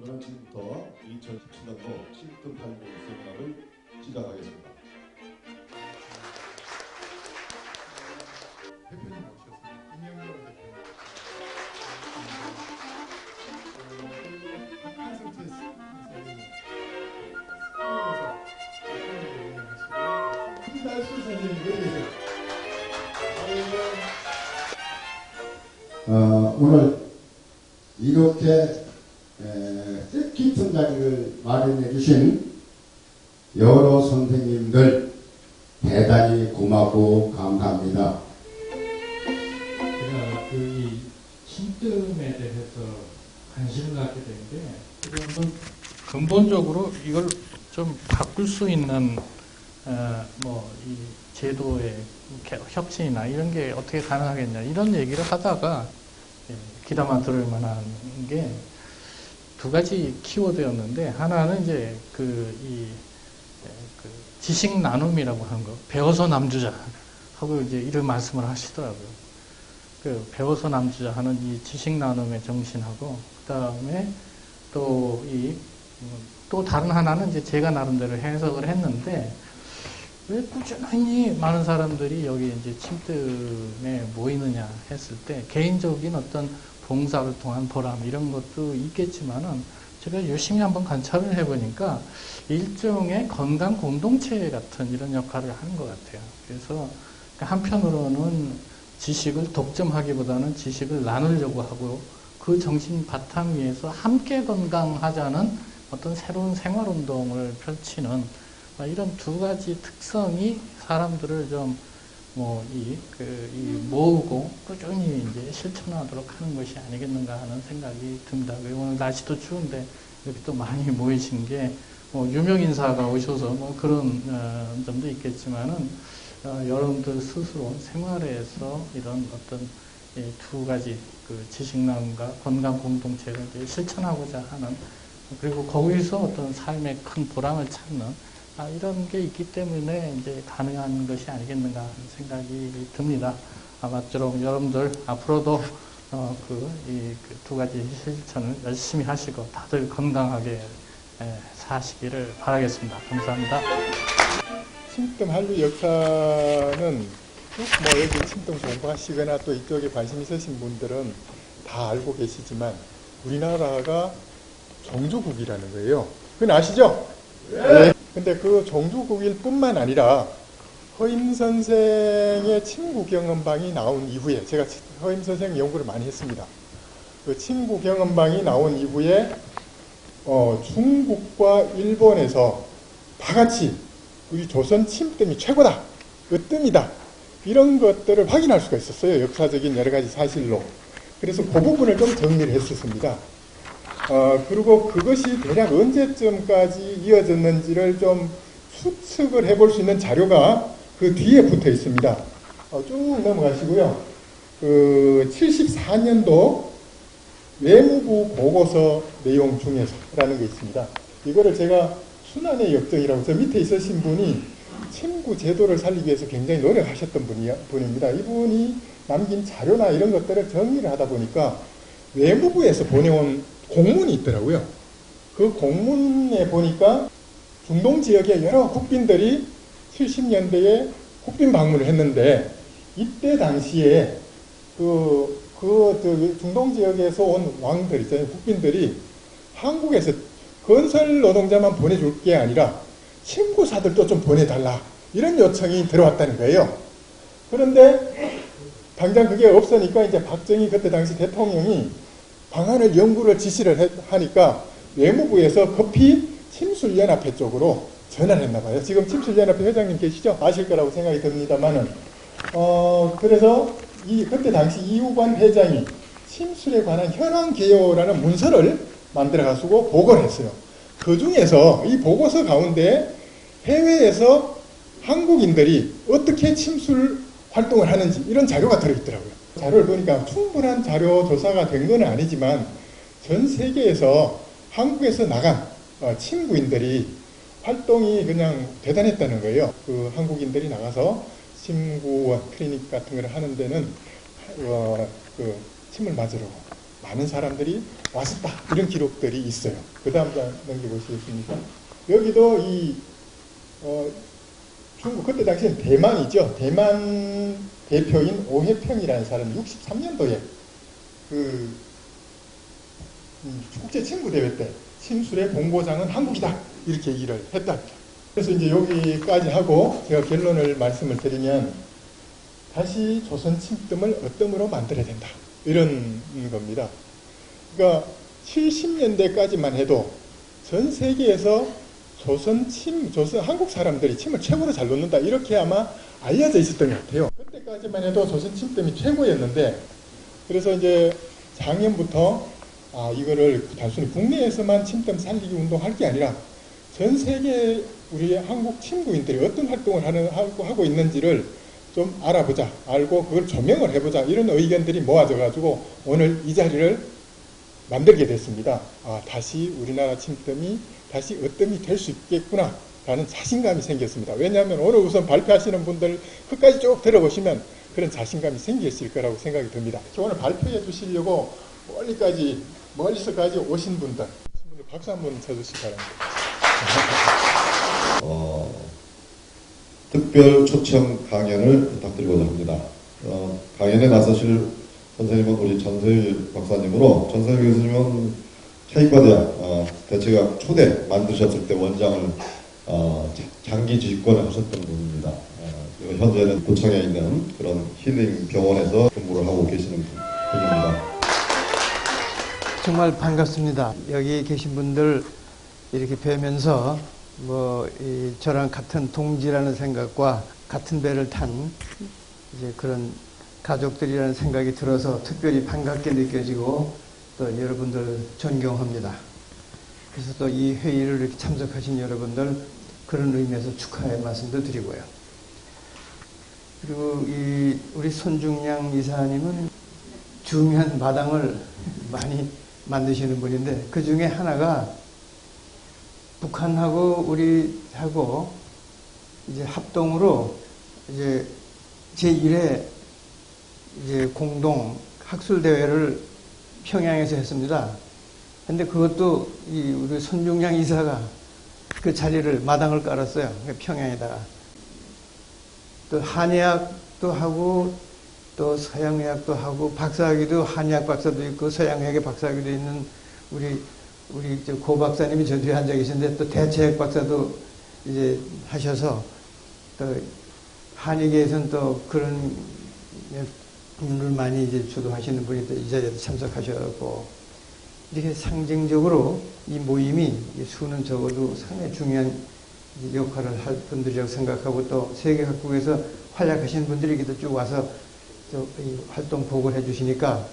저는 지금부터 2017년도 7등 80 세미나를 시작하겠습니다. 대표님 모셨습니다. 김영렬 대표님. 한성채 선생님. 김달수 선생님 어디 계세요? 오늘 이렇게 뜻깊은 자리를 마련해 주신 여러 선생님들 대단히 고맙고 감사합니다. 제가 이 신뜸에 대해서 관심을 갖게 된 게 한번 근본적으로 이걸 좀 바꿀 수 있는 이 제도의 혁신이나 이런 게 어떻게 가능하겠냐 이런 얘기를 하다가 귀담아 들을 만한 게 두 가지 키워드였는데, 하나는 이제 지식 나눔이라고 하는 거, 배워서 남주자 하고 이제 이런 말씀을 하시더라고요. 그 배워서 남주자 하는 이 지식 나눔의 정신하고, 그 다음에 또 다른 하나는 이제 제가 나름대로 해석을 했는데, 왜 꾸준히 많은 사람들이 여기 이제 침뜸에 모이느냐 했을 때, 개인적인 어떤 봉사를 통한 보람 이런 것도 있겠지만은, 제가 열심히 한번 관찰을 해보니까 일종의 건강 공동체 같은 이런 역할을 하는 것 같아요. 그래서 한편으로는 지식을 독점하기보다는 지식을 나누려고 하고, 그 정신 바탕 위에서 함께 건강하자는 어떤 새로운 생활운동을 펼치는 이런 두 가지 특성이 사람들을 좀 모으고 꾸준히 이제 실천하도록 하는 것이 아니겠는가 하는 생각이 듭니다. 오늘 날씨도 추운데 이렇게 또 많이 모이신 게 유명 인사가 오셔서 그런 점도 있겠지만은 여러분들 스스로 생활에서 이런 어떤 두 가지 지식 나눔과 건강 공동체를 이제 실천하고자 하는, 그리고 거기서 어떤 삶의 큰 보람을 찾는 이런 게 있기 때문에 이제 가능한 것이 아니겠는가 하는 생각이 듭니다. 아마쪼록 여러분들 앞으로도 두 가지 실천을 열심히 하시고 다들 건강하게 사시기를 바라겠습니다. 감사합니다. 침뜸 한류 역사는 쭉 여기 침뜸 공부하시거나 또 이쪽에 관심 있으신 분들은 다 알고 계시지만, 우리나라가 종주국이라는 거예요. 그건 아시죠? 네. 근데 그 종주국일 뿐만 아니라 허임 선생의 친구 경험방이 나온 이후에, 제가 허임 선생 연구를 많이 했습니다. 그 친구 경험방이 나온 이후에 중국과 일본에서 다 같이 우리 조선 침뜸이 최고다, 으뜸이다, 이런 것들을 확인할 수가 있었어요. 역사적인 여러 가지 사실로. 그래서 그 부분을 좀 정리를 했었습니다. 그리고 그것이 대략 언제쯤까지 이어졌는지를 좀 추측을 해볼 수 있는 자료가 그 뒤에 붙어 있습니다. 쭉 넘어가시고요. 74년도 외무부 보고서 내용 중에서라는 게 있습니다. 이거를 제가 순환의 역정이라고, 저 밑에 있으신 분이 친구 제도를 살리기 위해서 굉장히 노력하셨던 분입니다. 이분이 남긴 자료나 이런 것들을 정리를 하다 보니까 외무부에서 보내온 공문이 있더라고요. 그 공문에 보니까 중동 지역의 여러 국빈들이 70년대에 국빈 방문을 했는데, 이때 당시에 중동 지역에서 온 왕들 있잖아요. 국빈들이 한국에서 건설 노동자만 보내줄 게 아니라 친구사들도 좀 보내달라, 이런 요청이 들어왔다는 거예요. 그런데 당장 그게 없으니까 이제 박정희 그때 당시 대통령이 방안을 연구를 지시를 하니까 외무부에서 급히 침술연합회 쪽으로 전화를 했나 봐요. 지금 침술연합회 회장님 계시죠? 아실 거라고 생각이 듭니다만은, 그래서 그때 당시 이우관 회장이 침술에 관한 현황 개요라는 문서를 만들어 가지고 보고를 했어요. 그 중에서 이 보고서 가운데 해외에서 한국인들이 어떻게 침술 활동을 하는지 이런 자료가 들어있더라고요. 자료를 보니까 충분한 자료 조사가 된 건 아니지만 전 세계에서 한국에서 나간 친구인들이 활동이 그냥 대단했다는 거예요. 그 한국인들이 나가서 침구원 클리닉 같은 걸 하는 데는 침을 맞으러 많은 사람들이 왔었다. 이런 기록들이 있어요. 그 다음 장 넘겨보시겠습니까? 여기도 중국 그때 당시엔 대만이죠. 대만 대표인 오해평이라는 사람이 63년도에 국제친구대회 때 침술의 본고장은 한국이다. 이렇게 얘기를 했답니다. 그래서 이제 여기까지 하고 제가 결론을 말씀을 드리면 다시 조선 침뜸을 어떤 만들어야 된다. 이런 겁니다. 그러니까 70년대까지만 해도 전 세계에서 한국 사람들이 침을 최고로 잘 놓는다. 이렇게 아마 알려져 있었던 것 같아요. 그때까지만 해도 조선 침뜸이 최고였는데, 그래서 이제 작년부터 이거를 단순히 국내에서만 침뜸 살리기 운동할 게 아니라 전 세계 우리 한국 친구인들이 어떤 활동을 하고 있는지를 좀 알아보자, 알고 그걸 조명을 해보자, 이런 의견들이 모아져가지고 오늘 이 자리를 만들게 됐습니다. 다시 우리나라 침뜸이 다시 으뜸이 될 수 있겠구나 라는 자신감이 생겼습니다. 왜냐하면 오늘 우선 발표하시는 분들 끝까지 쭉 들어보시면 그런 자신감이 생기실 거라고 생각이 듭니다. 오늘 발표해 주시려고 멀리서까지 오신 분들 박수 한번 쳐주시기 바랍니다. 특별 초청 강연을 부탁드리고자 합니다. 강연에 나서실 선생님은 우리 전서일 박사님으로, 전서일 교수님은 차이과대학 대체학 초대 만드셨을 때 원장을 장기 집권을 하셨던 분입니다. 현재는 도청에 있는 그런 힐링 병원에서 근무를 하고 계시는 분입니다. 정말 반갑습니다. 여기 계신 분들 이렇게 뵈면서 저랑 같은 동지라는 생각과 같은 배를 탄 이제 그런 가족들이라는 생각이 들어서 특별히 반갑게 느껴지고 또 여러분들 존경합니다. 그래서 또 이 회의를 이렇게 참석하신 여러분들 그런 의미에서 축하의 말씀도 드리고요. 그리고 우리 손중량 이사님은 중요한 마당을 많이 만드시는 분인데 그 중에 하나가 북한하고 우리하고 이제 합동으로 이제 제1회 이제 공동 학술 대회를 평양에서 했습니다. 근데 그것도 우리 손중량 이사가 그 자리를 마당을 깔았어요. 평양에다가. 또 한의학도 하고 또 서양의학도 하고 박사학위도 한의학 박사도 있고 서양의학의 박사학위도 있는 우리 고 박사님이 저 뒤에 앉아 계신데 또 대체학 박사도 이제 하셔서 또 한의계에서는 또 그런 분을 많이 이제 주도하시는 분이 또 이 자리에 참석하셨고 이렇게 상징적으로 이 모임이 수는 적어도 상당히 중요한 역할을 할 분들이라고 생각하고 또 세계 각국에서 활약하시는 분들이 이렇게 쭉 와서 또 이 활동 보고를 해주시니까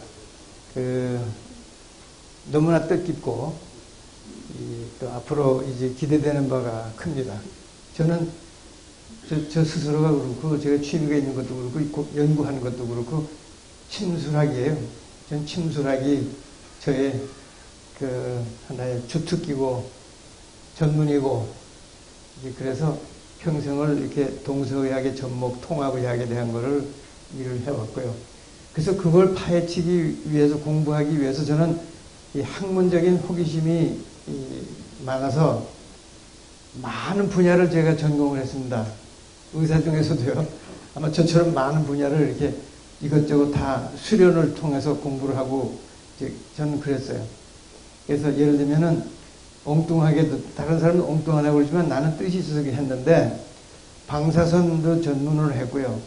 너무나 뜻깊고 또 앞으로 이제 기대되는 바가 큽니다. 저는 저 스스로가 그렇고 제가 취미가 있는 것도 그렇고 연구하는 것도 그렇고 침술학이에요. 전 침술학이 저의 하나의 주특기고 전문이고 그래서 평생을 이렇게 동서의학의 접목 통합의학에 대한 거를 일을 해왔고요. 그래서 그걸 파헤치기 위해서 공부하기 위해서 저는 이 학문적인 호기심이 많아서 많은 분야를 제가 전공을 했습니다. 의사 중에서도요. 아마 저처럼 많은 분야를 이렇게 이것저것 다 수련을 통해서 공부를 하고 저는 그랬어요. 그래서 예를 들면은 엉뚱하게도 다른 사람은 엉뚱하다고 그러지만 나는 뜻이 있어서 했는데 방사선도 전문을 했고요.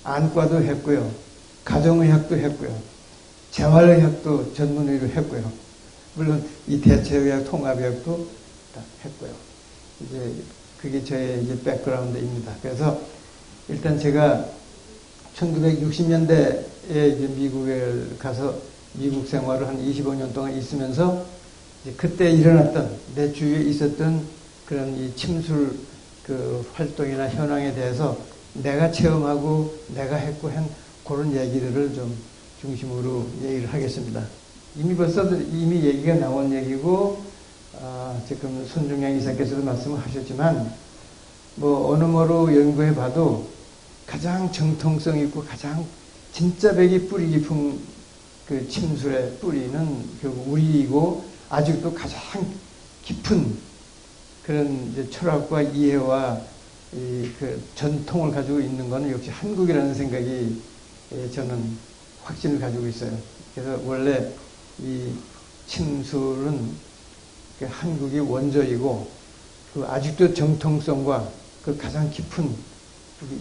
안과도 했고요. 가정의학도 했고요. 재활의학도 전문의로 했고요. 물론 이 대체의학, 통합의학도 다 했고요. 이제 그게 저의 이제 백그라운드입니다. 그래서 일단 제가 1960년대에 이제 미국에 가서 미국 생활을 한 25년 동안 있으면서 이제 그때 일어났던 내 주위에 있었던 그런 이 침술 활동이나 현황에 대해서 내가 체험하고 내가 했고 한 그런 얘기들을 좀 중심으로 얘기를 하겠습니다. 이미 얘기가 나온 얘기고 지금 손중량 이사께서도 말씀을 하셨지만 어느 뭐로 연구해 봐도 가장 정통성 있고 가장 진짜 백이 뿌리 깊은 그 침술의 뿌리는 결국 우리이고 아직도 가장 깊은 그런 이제 철학과 이해와 그 전통을 가지고 있는 것은 역시 한국이라는 생각이 저는 확신을 가지고 있어요. 그래서 원래 이 침술은 그 한국이 원조이고 그 아직도 정통성과 그 가장 깊은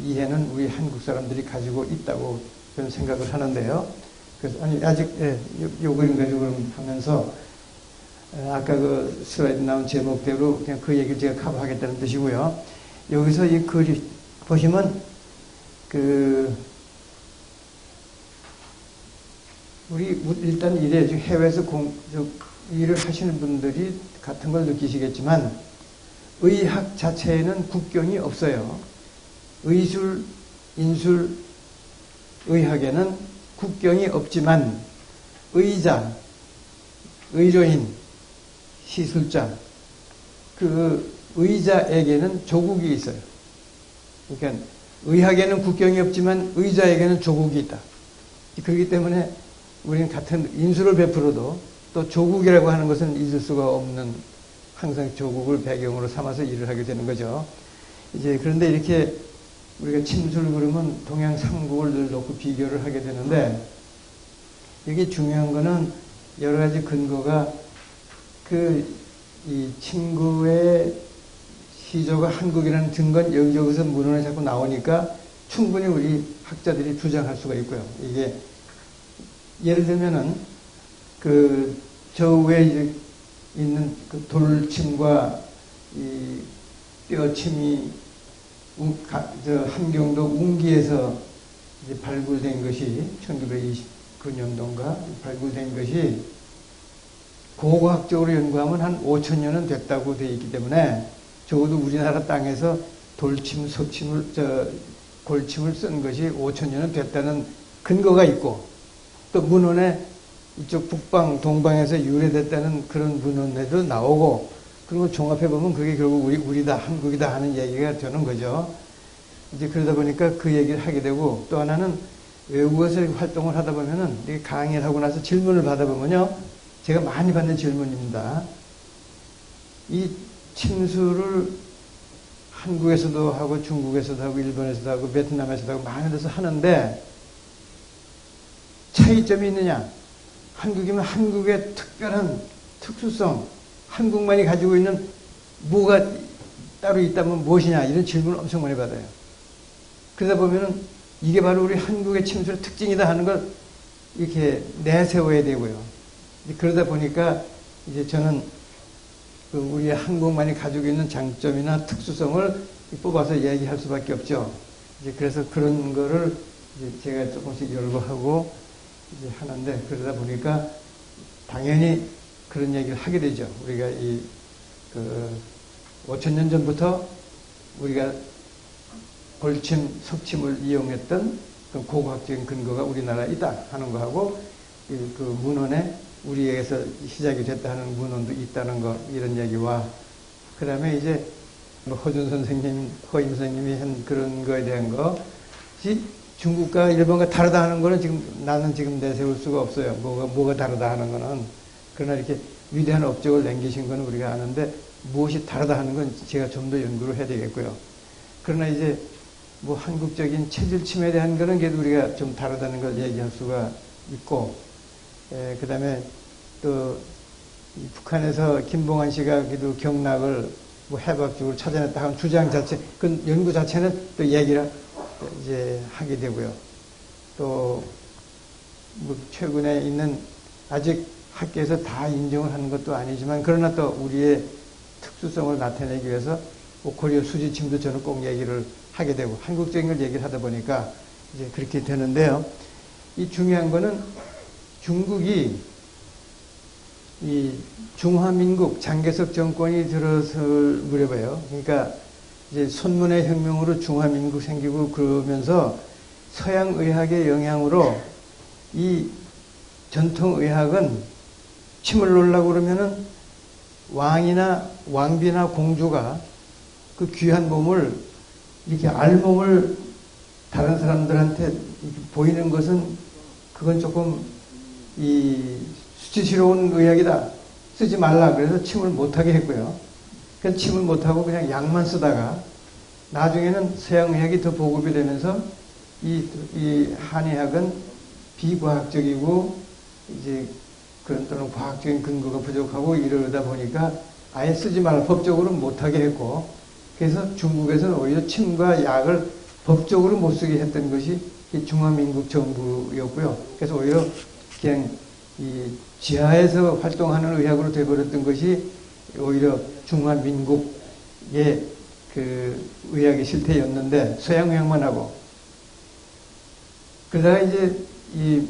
이해는 우리 한국 사람들이 가지고 있다고 저는 생각을 하는데요. 그래서 아니 아직 요 그림 가지고 그럼 하면서 아까 그 슬라이드 나온 제목대로 그냥 그 얘기를 제가 커버하겠다는 뜻이고요. 여기서 이 글이 보시면 그 우리 일단 이래 해외에서 일을 하시는 분들이 같은 걸 느끼시겠지만 의학 자체에는 국경이 없어요. 의술, 인술, 의학에는 국경이 없지만 의자, 의료인, 시술자, 그 의자에게는 조국이 있어요. 그러니까 의학에는 국경이 없지만 의자에게는 조국이 있다. 그렇기 때문에 우리는 같은 인술을 베풀어도 또 조국이라고 하는 것은 잊을 수가 없는 항상 조국을 배경으로 삼아서 일을 하게 되는 거죠. 이제 그런데 이렇게 우리가 침술 그러면 동양 삼국을 늘 놓고 비교를 하게 되는데 이게 중요한 거는 여러 가지 근거가 이 침구의 시조가 한국이라는 증거는 여기저기서 문헌에 자꾸 나오니까 충분히 우리 학자들이 주장할 수가 있고요. 이게 예를 들면은 저 위에 이제 있는 그 돌침과 이 뼈침이 함경도 웅기에서 이제 발굴된 것이 1929년도인가 발굴된 것이 고고학적으로 연구하면 한 5천년은 됐다고 되어 있기 때문에 적어도 우리나라 땅에서 돌침, 골침을 쓴 것이 5천년은 됐다는 근거가 있고 또 문헌에 이쪽 북방, 동방에서 유래됐다는 그런 문헌에도 나오고 그리고 종합해보면 그게 결국 우리다, 한국이다 하는 얘기가 되는 거죠. 이제 그러다 보니까 그 얘기를 하게 되고 또 하나는 외국에서 활동을 하다 보면은 강의를 하고 나서 질문을 받아보면요. 제가 많이 받는 질문입니다. 이 침수를 한국에서도 하고 중국에서도 하고 일본에서도 하고 베트남에서도 하고 많은 데서 하는데 차이점이 있느냐? 한국이면 한국의 특별한 특수성, 한국만이 가지고 있는 뭐가 따로 있다면 무엇이냐? 이런 질문을 엄청 많이 받아요. 그러다 보면은 이게 바로 우리 한국의 침수의 특징이다 하는 걸 이렇게 내세워야 되고요. 그러다 보니까 이제 저는 우리 한국만이 가지고 있는 장점이나 특수성을 뽑아서 얘기할 수밖에 없죠. 이제 그래서 그런 거를 이제 제가 조금씩 열거하고 이제 하는데 그러다 보니까 당연히 그런 얘기를 하게 되죠. 우리가 5천년 전부터 우리가 골침, 석침을 이용했던 그 고고학적인 근거가 우리나라에 있다 하는 거하고 그 문헌에 우리에게서 시작이 됐다 하는 문헌도 있다는 거 이런 얘기와 그 다음에 이제 허준 선생님, 허임 선생님이 한 그런 거에 대한 것이 중국과 일본과 다르다 하는 거는 나는 지금 내세울 수가 없어요. 뭐가 다르다 하는 거는. 그러나 이렇게 위대한 업적을 남기신 거는 우리가 아는데 무엇이 다르다 하는 건 제가 좀 더 연구를 해야 되겠고요. 그러나 이제 한국적인 체질 침에 대한 거는 그래도 우리가 좀 다르다는 걸 얘기할 수가 있고 그 다음에 또 북한에서 김봉환 씨가 그래도 경락을 해박적으로 찾아냈다 하는 주장 자체, 그 연구 자체는 또 얘기를 이제 하게 되고요. 또 최근에 있는 아직 학계에서 다 인정을 하는 것도 아니지만 그러나 또 우리의 특수성을 나타내기 위해서 고려 수지침도 저는 꼭 얘기를 하게 되고 한국적인 걸 얘기를 하다 보니까 이제 그렇게 되는데요. 이 중요한 거는 중국이 이 중화민국 장개석 정권이 들어설 무렵에요. 그러니까 이제 손문의 혁명으로 중화민국 생기고 그러면서 서양 의학의 영향으로 이 전통 의학은 침을 놓으려고 그러면은 왕이나 왕비나 공주가 그 귀한 몸을 이렇게 알몸을 다른 사람들한테 보이는 것은 그건 조금 이 수치스러운 의학이다. 쓰지 말라. 그래서 침을 못하게 했고요. 그래서 침을 못하고 그냥 약만 쓰다가 나중에는 서양의학이 더 보급이 되면서 이 한의학은 비과학적이고 이제 그런 또는 과학적인 근거가 부족하고 이러다 보니까 아예 쓰지 말라. 법적으로 못하게 했고 그래서 중국에서는 오히려 침과 약을 법적으로 못 쓰게 했던 것이 이 중화민국 정부였고요. 그래서 오히려 그냥 이 지하에서 활동하는 의학으로 되어버렸던 것이 오히려 중화민국의 그 의학의 실태였는데 서양의학만 하고 그러다가 이제 이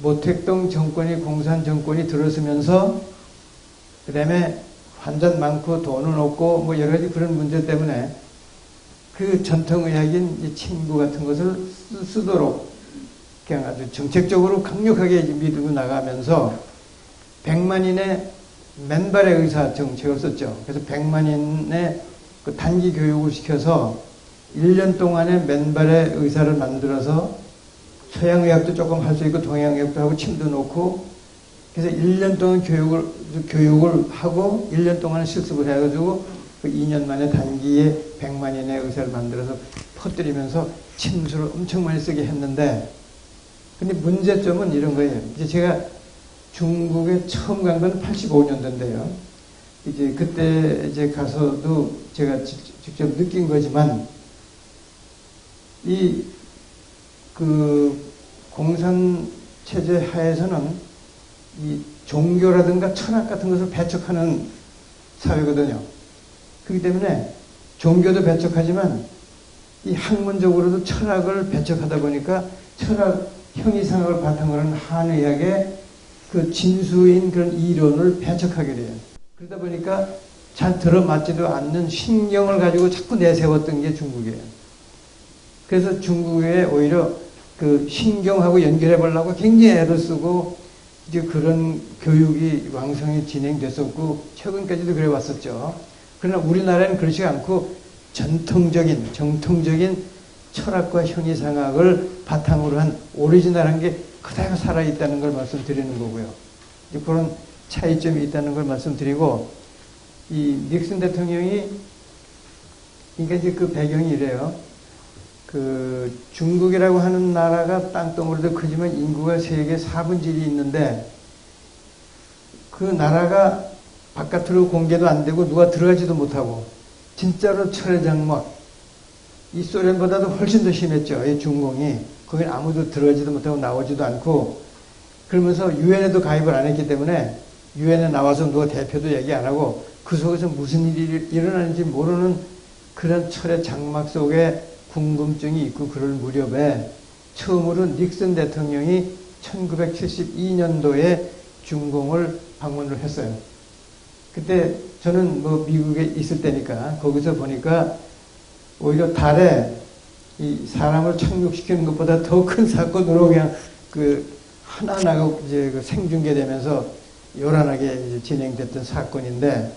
모택동 정권이 공산 정권이 들어서면서 그 다음에 환자 많고 돈은 없고 뭐 여러 가지 그런 문제 때문에 그 전통의학인 이 침구 같은 것을 쓰도록 그냥 아주 정책적으로 강력하게 이제 밀고 나가면서 100만인의 맨발의 의사 정책을 썼죠. 그래서 100만인의 그 단기 교육을 시켜서 1년 동안에 맨발의 의사를 만들어서 서양의학도 조금 할 수 있고 동양의학도 하고 침도 놓고 그래서 1년 동안 교육을 하고 1년 동안 실습을 해가지고 그 2년 만에 단기에 100만인의 의사를 만들어서 퍼뜨리면서 침수를 엄청 많이 쓰게 했는데 근데 문제점은 이런 거예요. 이제 제가 중국에 처음 간 건 85년도인데요. 이제 그때 이제 가서도 제가 직접 느낀 거지만 이 그 공산 체제 하에서는 이 종교라든가 철학 같은 것을 배척하는 사회거든요. 그렇기 때문에 종교도 배척하지만 이 학문적으로도 철학을 배척하다 보니까 철학 형이상학을 바탕으로 하는 한의학의 그 진수인 그런 이론을 배척하게 돼요. 그러다 보니까 잘 들어맞지도 않는 신경을 가지고 자꾸 내세웠던 게 중국이에요. 그래서 중국에 오히려 그 신경하고 연결해 보려고 굉장히 애를 쓰고 이제 그런 교육이 왕성히 진행됐었고 최근까지도 그래 왔었죠. 그러나 우리나라는 그렇지 않고 정통적인 철학과 형이상학을 바탕으로 한 오리지널한 게 그대로 살아있다는 걸 말씀드리는 거고요. 이제 그런 차이점이 있다는 걸 말씀드리고 이 닉슨 대통령이 그러니까 이제 그 배경이 이래요. 그 중국이라고 하는 나라가 땅덩어리도 크지만 인구가 세계 4분질이 있는데 그 나라가 바깥으로 공개도 안 되고 누가 들어가지도 못하고 진짜로 철의 장막 이 소련보다도 훨씬 더 심했죠. 이 중공이 거긴 아무도 들어가지도 못하고 나오지도 않고 그러면서 유엔에도 가입을 안 했기 때문에 유엔에 나와서 누가 대표도 얘기 안 하고 그 속에서 무슨 일이 일어나는지 모르는 그런 철의 장막 속에 궁금증이 있고 그럴 무렵에 처음으로 닉슨 대통령이 1972년도에 중공을 방문을 했어요. 그때 저는 뭐 미국에 있을 때니까 거기서 보니까 오히려 달에 이 사람을 착륙시키는 것보다 더 큰 사건으로 그냥 그 하나하나가 이제 그 생중계되면서 요란하게 이제 진행됐던 사건인데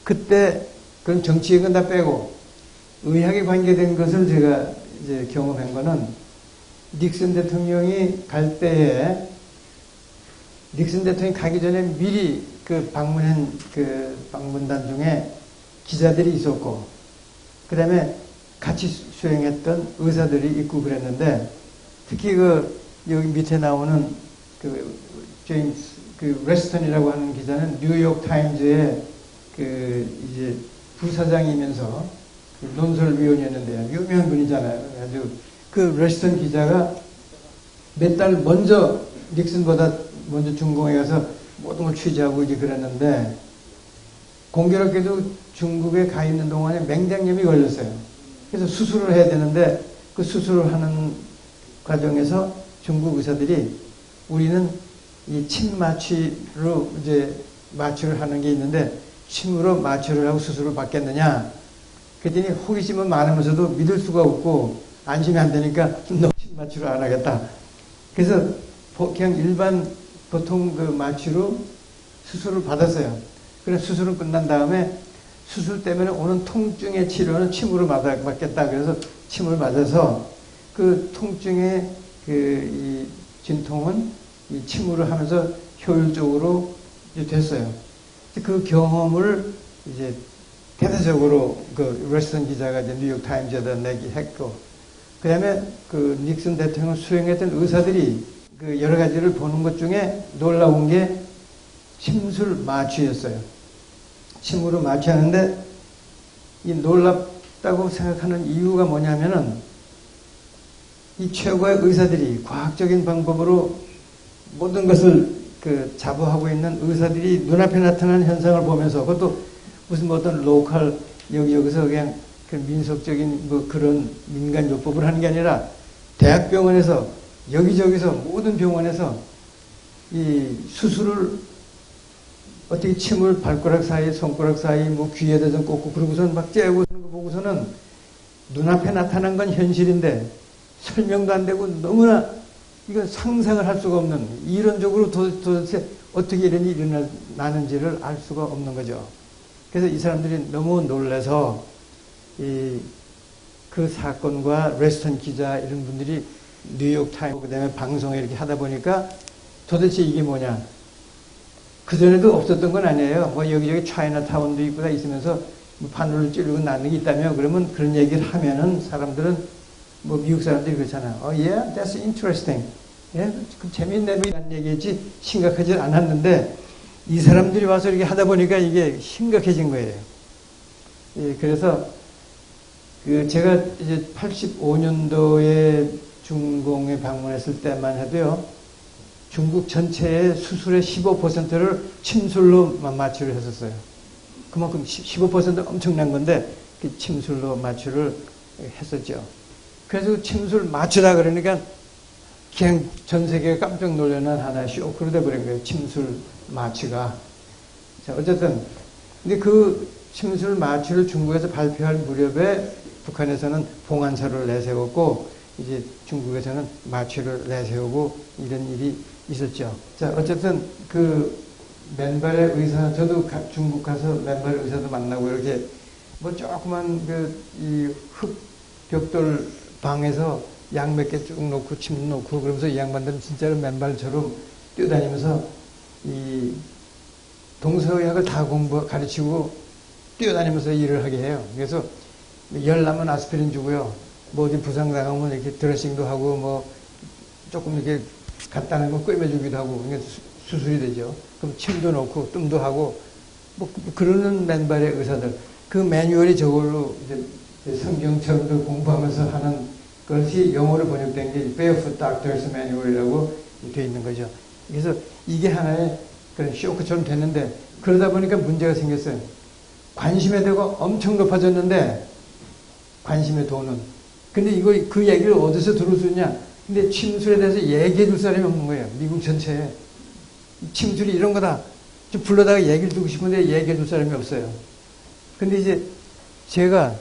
그때 그런 정치적인 다 빼고 의학에 관계된 것을 제가 이제 경험한 거는 닉슨 대통령이 갈 때에 닉슨 대통령이 가기 전에 미리 그 방문한 그 방문단 중에 기자들이 있었고 그 다음에 같이 수행했던 의사들이 있고 그랬는데 특히 그 여기 밑에 나오는 그 제임스 그 레스턴이라고 하는 기자는 뉴욕 타임즈의 그 이제 부사장이면서 논설위원이었는데요. 유명한 분이잖아요. 아주 그 레스턴 기자가 몇 달 먼저 닉슨보다 먼저 중공에 가서 모든 걸 취재하고 이제 그랬는데 공교롭게도 중국에 가 있는 동안에 맹장염이 걸렸어요. 그래서 수술을 해야 되는데 그 수술을 하는 과정에서 중국 의사들이 우리는 이 침 마취로 이제 마취를 하는 게 있는데 침으로 마취를 하고 수술을 받겠느냐? 그랬더니 호기심은 많으면서도 믿을 수가 없고 안심이 안 되니까 너 침 마취를 안 하겠다. 그래서 그냥 일반 보통 그 마취로 수술을 받았어요. 그래서 수술은 끝난 다음에 수술 때문에 오는 통증의 치료는 침으로 맞겠다. 그래서 침을 맞아서 그 통증의 그 이 진통은 이 침울을 하면서 효율적으로 이제 됐어요. 그 경험을 이제 대대적으로 그 레스턴 기자가 이제 뉴욕 타임즈에다 내기했고, 그 다음에 그 닉슨 대통령 수행했던 의사들이 그 여러 가지를 보는 것 중에 놀라운 게 침술 마취였어요. 침으로 마취하는데 이 놀랍다고 생각하는 이유가 뭐냐면은 이 최고의 의사들이 과학적인 방법으로 모든 것을 그 자부하고 있는 의사들이 눈앞에 나타나는 현상을 보면서, 그것도 무슨 뭐 어떤 로컬 여기서 그냥 그 민속적인 뭐 그런 민간요법을 하는 게 아니라 대학병원에서 여기저기서 모든 병원에서 이 수술을 어떻게 침을 발가락 사이, 손가락 사이, 뭐 귀에다 좀 꽂고 그러고서는 막 째고 하는 거 보고서는 눈앞에 나타난 건 현실인데 설명도 안 되고 너무나 이건 상상을 할 수가 없는, 이론적으로 도대체 어떻게 이런 일이 일어나는지를 알 수가 없는 거죠. 그래서 이 사람들이 너무 놀라서 그 사건과 레스턴 기자 이런 분들이 뉴욕 타임즈 그다음에 방송에 이렇게 하다 보니까 도대체 이게 뭐냐. 그전에도 없었던 건 아니에요. 뭐 여기저기 차이나타운도 있고 다 있으면서 뭐 바늘을 찌르고 낳는 게 있다며, 그러면 그런 얘기를 하면은 사람들은 뭐 미국 사람들이 그렇잖아요. Yeah, that's interesting. 예, 그 재미있네. 이런 얘기지 심각하지 않았는데 이 사람들이 와서 이렇게 하다 보니까 이게 심각해진 거예요. 예, 그래서 그 제가 이제 85년도에 중공에 방문했을 때만 해도요, 중국 전체의 수술의 15%를 침술로 마취를 했었어요. 그만큼 15% 엄청난 건데 그 침술로 마취를 했었죠. 그래서 침술 마취다 그러니까 그냥 전 세계가 깜짝 놀라는 하나의 쇼크로 돼버린 거예요. 침술 마취가. 자, 어쨌든 근데 그 침술 마취를 중국에서 발표할 무렵에 북한에서는 봉안사를 내세웠고 이제 중국에서는 마취를 내세우고 이런 일이 있었죠. 자, 어쨌든 그 맨발의 의사, 저도 중국 가서 맨발의 의사도 만나고 이렇게 뭐 조그만 그 이 흙 벽돌 방에서 약 몇 개 쭉 놓고 침 놓고 그러면서 이 양반들은 진짜로 맨발처럼 뛰어다니면서 이 동서의학을 다 가르치고 뛰어다니면서 일을 하게 해요. 그래서 열 나면 아스피린 주고요. 뭐 어디 부상당하면 이렇게 드레싱도 하고 뭐 조금 이렇게 간단한 거 꿰매주기도 하고 이게 수술이 되죠. 그럼 침도 넣고 뜸도 하고 뭐 그러는 맨발의 의사들. 그 매뉴얼이 저걸로 이제 성경처럼도 공부하면서 하는 것이 영어로 번역된 게 Barefoot Doctor's Manual이라고 되어 있는 거죠. 그래서 이게 하나의 그런 쇼크처럼 됐는데 그러다 보니까 문제가 생겼어요. 관심의 도가 엄청 높아졌는데 관심의 도는. 근데 이거 그 얘기를 어디서 들을 수 있냐? 근데 침술에 대해서 얘기해 줄 사람이 없는 거예요. 미국 전체에. 침술이 이런 거다. 좀 불러다가 얘기를 듣고 싶은데 얘기해 줄 사람이 없어요. 근데 이제 제가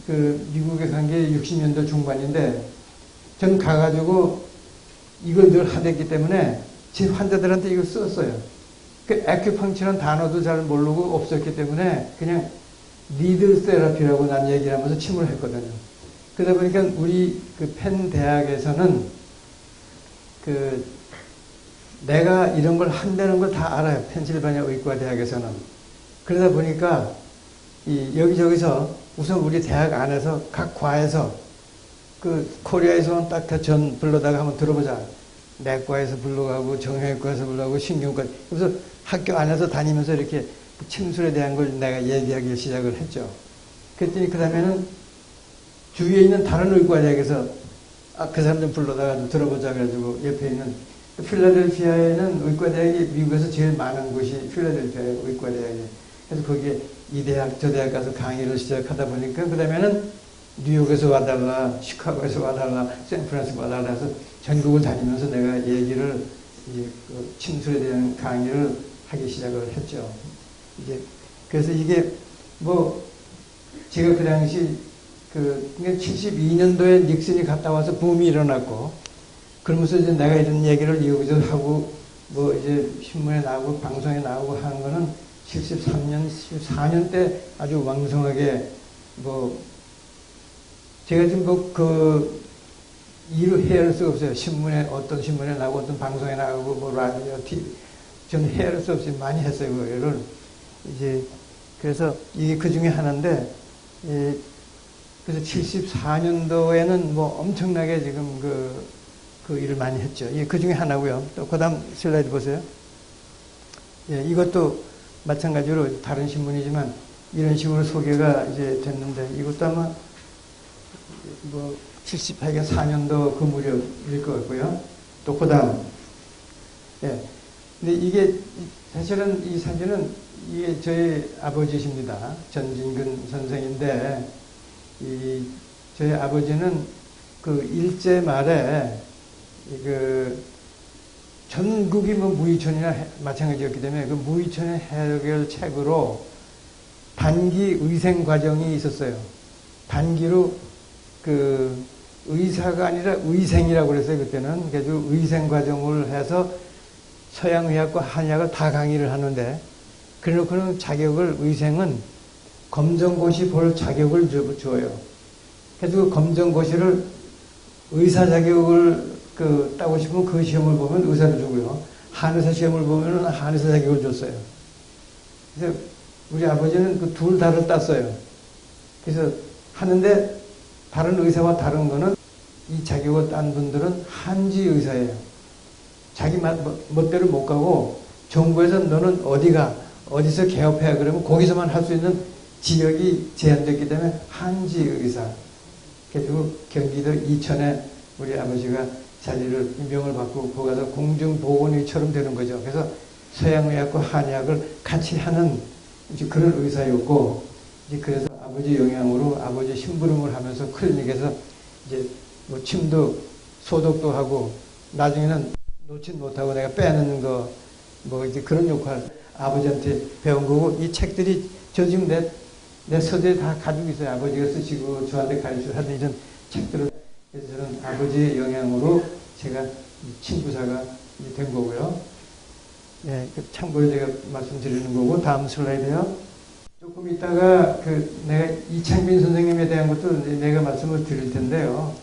그 미국에 간 게 60년대 중반인데 전 가가지고 이걸 늘 하댔기 때문에 제 환자들한테 이걸 썼어요. 그 아큐펑처라는 단어도 잘 모르고 없었기 때문에 그냥 니들 세라피라고 난 얘기를 하면서 침을 했거든요. 그러다 보니까 우리 그 펜 대학에서는 그 내가 이런 걸 한다는 걸 다 알아요. 펜실바니아 의과 대학에서는. 그러다 보니까 여기저기서 우선 우리 대학 안에서 각 과에서 그 코리아에서 온 닥터 전 불러다가 한번 들어보자. 내과에서 불러가고 정형외과에서 불러가고 신경과. 그래서 학교 안에서 다니면서 이렇게 침술에 대한 걸 내가 얘기하기 시작을 했죠. 그랬더니 그 다음에는 주위에 있는 다른 의과 대학에서 그 사람 좀 불러다가 좀 들어보자 그래가지고 옆에 있는 필라델피아에는 의과 대학이 미국에서 제일 많은 곳이 필라델피아 의과 대학이에요. 그래서 거기에 이 대학 저 대학 가서 강의를 시작하다 보니까 그 다음에는 뉴욕에서 와달라, 시카고에서 와달라, 샌프란시스코 와달라 해서 전국을 다니면서 내가 얘기를 이제 그 침술에 대한 강의를 하기 시작을 했죠. 이제 그래서 이게 뭐 제가 그 당시 그 72년도에 닉슨이 갔다 와서 붐이 일어났고 그러면서 이제 내가 이런 얘기를 여기저기 하고 뭐 이제 신문에 나오고 방송에 나오고 하는 거는 73년, 14년 때 아주 왕성하게 뭐 제가 지금 뭐 그 일을 헤아릴 수가 없어요. 신문에, 어떤 신문에 나가고, 어떤 방송에 나가고, 뭐, 라디오, TV. 저는 헤아릴 수 없이 많이 했어요, 그거를. 이제, 그래서 이게 그 중에 하나인데, 그래서 74년도에는 뭐 엄청나게 지금 그 일을 많이 했죠. 예, 그 중에 하나고요. 또 그 다음 슬라이드 보세요. 예, 이것도 마찬가지로 다른 신문이지만 이런 식으로 소개가 이제 됐는데 이것도 아마 뭐 78년 4년도 그 무렵일 것 같고요. 또 그 다음. 예. 근데 이게 사실은 이 사진은 이게 저희 아버지십니다. 전진근 선생인데 저희 아버지는 그 일제 말에 전국이 뭐 무의촌이나 마찬가지였기 때문에 그 무의촌의 해결책으로 단기 의생 과정이 있었어요. 단기로 그 의사가 아니라 의생이라고 그랬어요. 그때는. 그래서 의생 과정을 해서 서양의학과 한의학을 다 강의를 하는데 그런 자격을 의생은 검정고시 볼 자격을 줘요. 그래서 그 검정고시를 의사 자격을 따고 싶으면 그 시험을 보면 의사를 주고요. 한의사 시험을 보면 한의사 자격을 줬어요. 그래서 우리 아버지는 그 둘 다를 땄어요. 그래서 하는데 다른 의사와 다른 거는 이 자격을 딴 분들은 한지 의사예요. 자기 멋대로 못 가고 정부에서 너는 어디서 개업해 그러면 거기서만 할 수 있는 지역이 제한됐기 때문에 한지 의사. 그리고 경기도 이천에 우리 아버지가 자리를 임명을 받고 거기 가서 공중보건의처럼 되는 거죠. 그래서 서양의학과 한의학을 같이 하는 이제 그런 의사였고 이제 그래서 아버지 영향으로 아버지 심부름을 하면서 클리닉에서 이제 뭐 침도 소독도 하고 나중에는 놓지 못하고 내가 빼는 거 뭐 이제 그런 역할 아버지한테 배운 거고 이 책들이 저 지금 내 서재에 다 가지고 있어요. 아버지가 쓰시고 저한테 가르쳐 하던 이런 책들을. 그래서 저는 아버지의 영향으로 제가 친구사가 된 거고요. 예, 참고로 제가 말씀드리는 거고 다음 슬라이드요. 조금 이따가 내가 이창빈 선생님에 대한 것도 내가 말씀을 드릴 텐데요.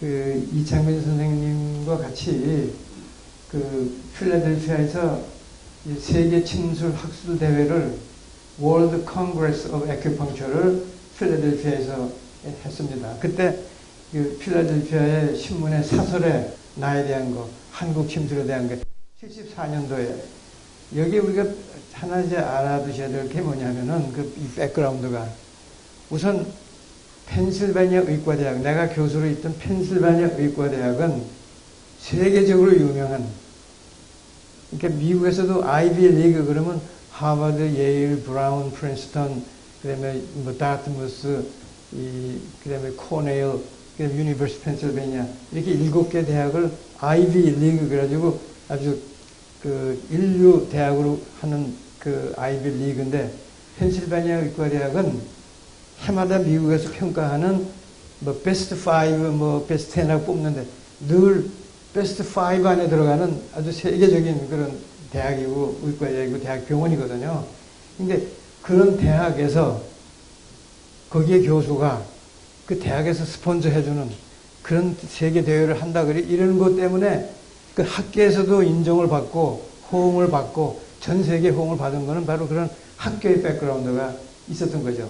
이창빈 선생님과 같이 필라델피아에서 세계 침술 학술 대회를 World Congress of Acupuncture를 필라델피아에서 했습니다. 그때 필라델피아의 신문의 사설에 나에 대한 거, 한국 침술에 대한 게 74년도에 여기 우리가 하나 이제 알아두셔야 될 게 뭐냐면은 이 백그라운드가 우선 펜실베니아 의과대학, 내가 교수로 있던 펜실베니아 의과대학은 세계적으로 유명한, 그러니까 미국에서도 아이비 리그 그러면 하버드, 예일, 브라운, 프린스턴, 그다음에 뭐 다트무스, 그다음에 코네일, 그다음에 유니버시티 펜실베니아 이렇게 7개 대학을 아이비 리그 그래가지고 아주 인류 대학으로 하는 아이비 리그인데 펜실베니아 의과대학은 해마다 미국에서 평가하는 뭐 베스트 5, 뭐 베스트 10하고 뽑는데 늘 베스트 5 안에 들어가는 아주 세계적인 그런 대학이고 의과대학이고 대학병원이거든요. 근데 그런 대학에서 거기에 교수가 그 대학에서 스폰서 해주는 그런 세계 대회를 한다 그래 이런 것 때문에 그 학계에서도 인정을 받고 호응을 받고 전 세계 호응을 받은 거는 바로 그런 학교의 백그라운드가 있었던 거죠.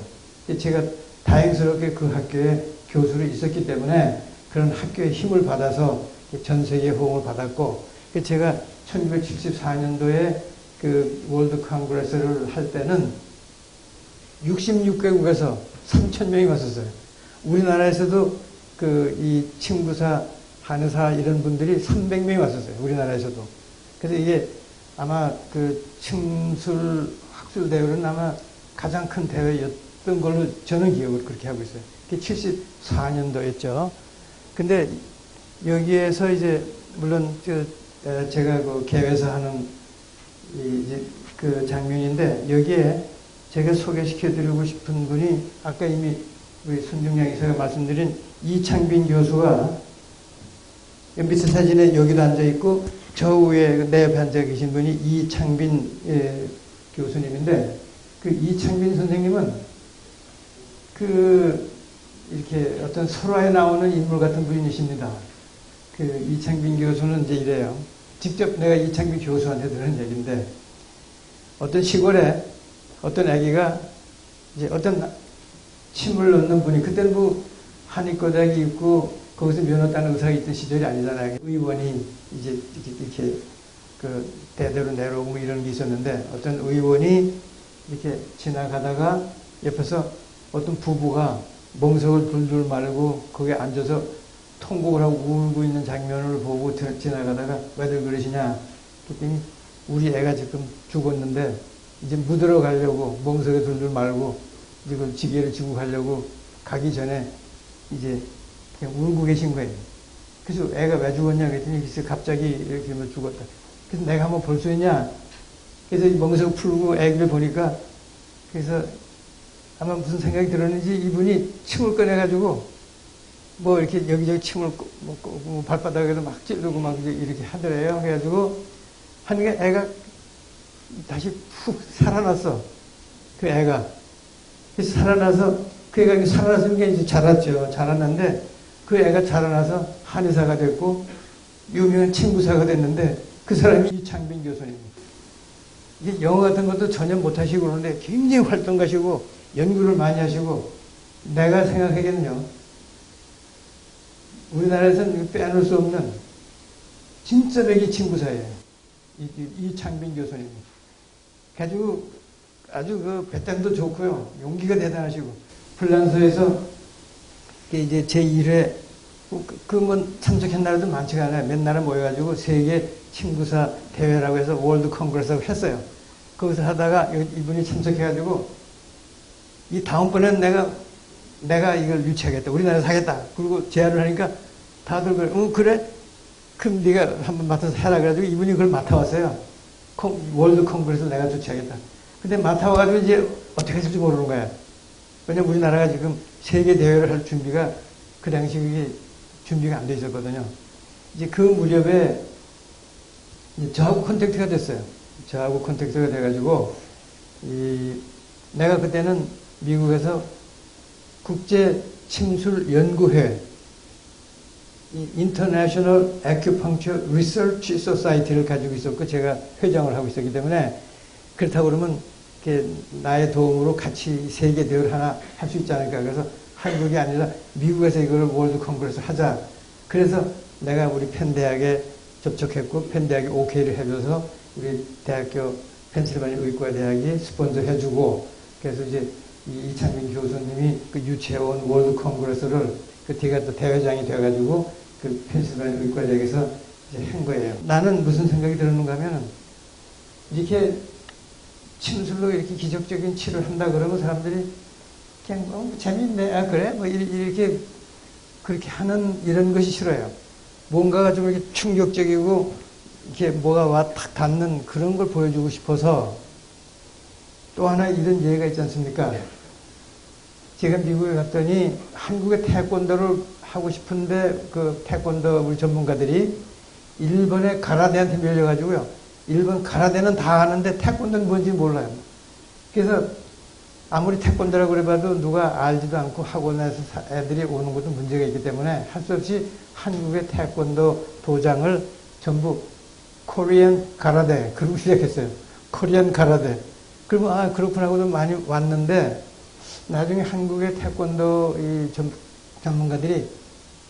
제가 다행스럽게 그 학교에 교수로 있었기 때문에 그런 학교의 힘을 받아서 전 세계 호응을 받았고 제가 1974년도에 그 월드 컨그레스를 할 때는 66개국에서 3,000명이 왔었어요. 우리나라에서도 이 친구사, 한의사 이런 분들이 300명이 왔었어요. 우리나라에서도. 그래서 이게 아마 침술 학술 대회는 아마 가장 큰 대회였던 걸로 저는 기억을 그렇게 하고 있어요. 그게 74년도였죠. 근데 여기에서 이제 물론 제가 개회에서 하는 이제 장면인데 여기에 제가 소개시켜드리고 싶은 분이 아까 이미 우리 손중량 이사가 말씀드린 이창빈 교수가 밑에 사진에 여기도 앉아있고 저 위에 내 옆에 앉아 계신 분이 이창빈 교수님인데 이창빈 선생님은 이렇게 어떤 설화에 나오는 인물 같은 분이십니다. 그 이창빈 교수는 이제 이래요. 직접 내가 이창빈 교수한테 들은 얘기인데, 어떤 시골에 어떤 아기가 이제 어떤 침을 넣는 분이, 그때는 뭐 한의고등학이 있고 거기서 면허 따는 의사가 있던 시절이 아니잖아요. 의원이 이제 이렇게 그 대대로 내려오고 뭐 이런 게 있었는데, 어떤 의원이 이렇게 지나가다가 옆에서 어떤 부부가 멍석을 둘둘 말고 거기에 앉아서 통곡을 하고 울고 있는 장면을 보고 지나가다가 왜들 그러시냐 그랬더니 우리 애가 지금 죽었는데 이제 묻으러 가려고 멍석에 둘둘 말고 이걸 지게를 지고 가려고 가기 전에 이제 그냥 울고 계신 거예요. 그래서 애가 왜 죽었냐 그랬더니 글쎄 갑자기 이렇게 뭐 죽었다. 그래서 내가 한번 볼 수 있냐? 그래서 이 멍석 풀고 애기를 보니까, 그래서 아마 무슨 생각이 들었는지 이분이 침을 꺼내가지고 뭐 이렇게 여기저기 침을 뭐 발바닥에도 막 찌르고 막 이렇게 하더래요. 그래가지고 하니까 애가 다시 푹 살아났어. 그 애가. 그래서 살아나서, 그 애가 살아났으면 이제 자랐죠. 자랐는데 그 애가 자라나서 한의사가 됐고 유명한 친구사가 됐는데, 그 사람이 이창빈 교수님입니다. 이게 영어 같은 것도 전혀 못하시고 그러는데 굉장히 활동가시고 연구를 많이 하시고, 내가 생각하기에는요, 우리나라에서는 빼놓을 수 없는 진짜 백이 친구사예요. 이창빈 교수님. 가지고 아주 그 배짱도 좋고요, 용기가 대단하시고, 불란서에서 이제 제1회 그뭐 참석했나라도 많지가 않아요. 몇 나라 모여가지고 세계 친구사 대회라고 해서 월드 컨그레스라고 했어요. 거기서 하다가 이분이 참석해가지고, 이 다음번에는 내가 이걸 유치하겠다, 우리나라에서 하겠다, 그리고 제안을 하니까 다들 그래, 그래? 그럼 네가 한번 맡아서 해라. 그래가지고 이분이 그걸 맡아왔어요. 월드 컨그레스 내가 주최하겠다. 근데 맡아와가지고 이제 어떻게 했을지 모르는 거야. 왜냐면 우리나라가 지금 세계 대회를 할 준비가 그 당시 그게 준비가 안 돼 있었거든요. 이제 그 무렵에 저하고 컨택트가 됐어요. 저하고 컨택트가 돼가지고, 내가 그때는 미국에서 국제 침술 연구회, International Acupuncture Research Society를 가지고 있었고, 제가 회장을 하고 있었기 때문에, 그렇다고 그러면 나의 도움으로 같이 세계 대회를 하나 할 수 있지 않을까. 그래서 한국이 아니라 미국에서 이걸 월드 컨그레스 하자. 그래서 내가 우리 펜대학에 접촉했고, 펜대학이 오케이를 해줘서 우리 대학교 펜실바니아 의과대학이 스폰서 해주고, 그래서 이제 이창빈 교수님이 그 유치해온 월드 컨그레스를 제가 또 대회장이 돼가지고 그 펜실바니아 의과대학에서 이제 한 거예요. 나는 무슨 생각이 들었는가 하면은, 이렇게 침술로 이렇게 기적적인 치료를 한다 그러면 사람들이 그냥 재밌네, 아 그래? 뭐 이렇게 그렇게 하는 이런 것이 싫어요. 뭔가가 좀 이렇게 충격적이고 이렇게 뭐가 와 탁 닿는 그런 걸 보여주고 싶어서. 또 하나 이런 예가 있지 않습니까? 제가 미국에 갔더니 한국의 태권도를 하고 싶은데 그 태권도 우리 전문가들이 일본의 가라데한테 밀려가지고요. 일본 가라데는 다 아는데 태권도는 뭔지 몰라요. 그래서 아무리 태권도라고 그래봐도 누가 알지도 않고 학원에서 애들이 오는 것도 문제가 있기 때문에 할 수 없이 한국의 태권도 도장을 전부 코리안 가라데 그러고 시작했어요. 코리안 가라데. 그러면 아 그렇구나 하고도 많이 왔는데, 나중에 한국의 태권도 이 전문가들이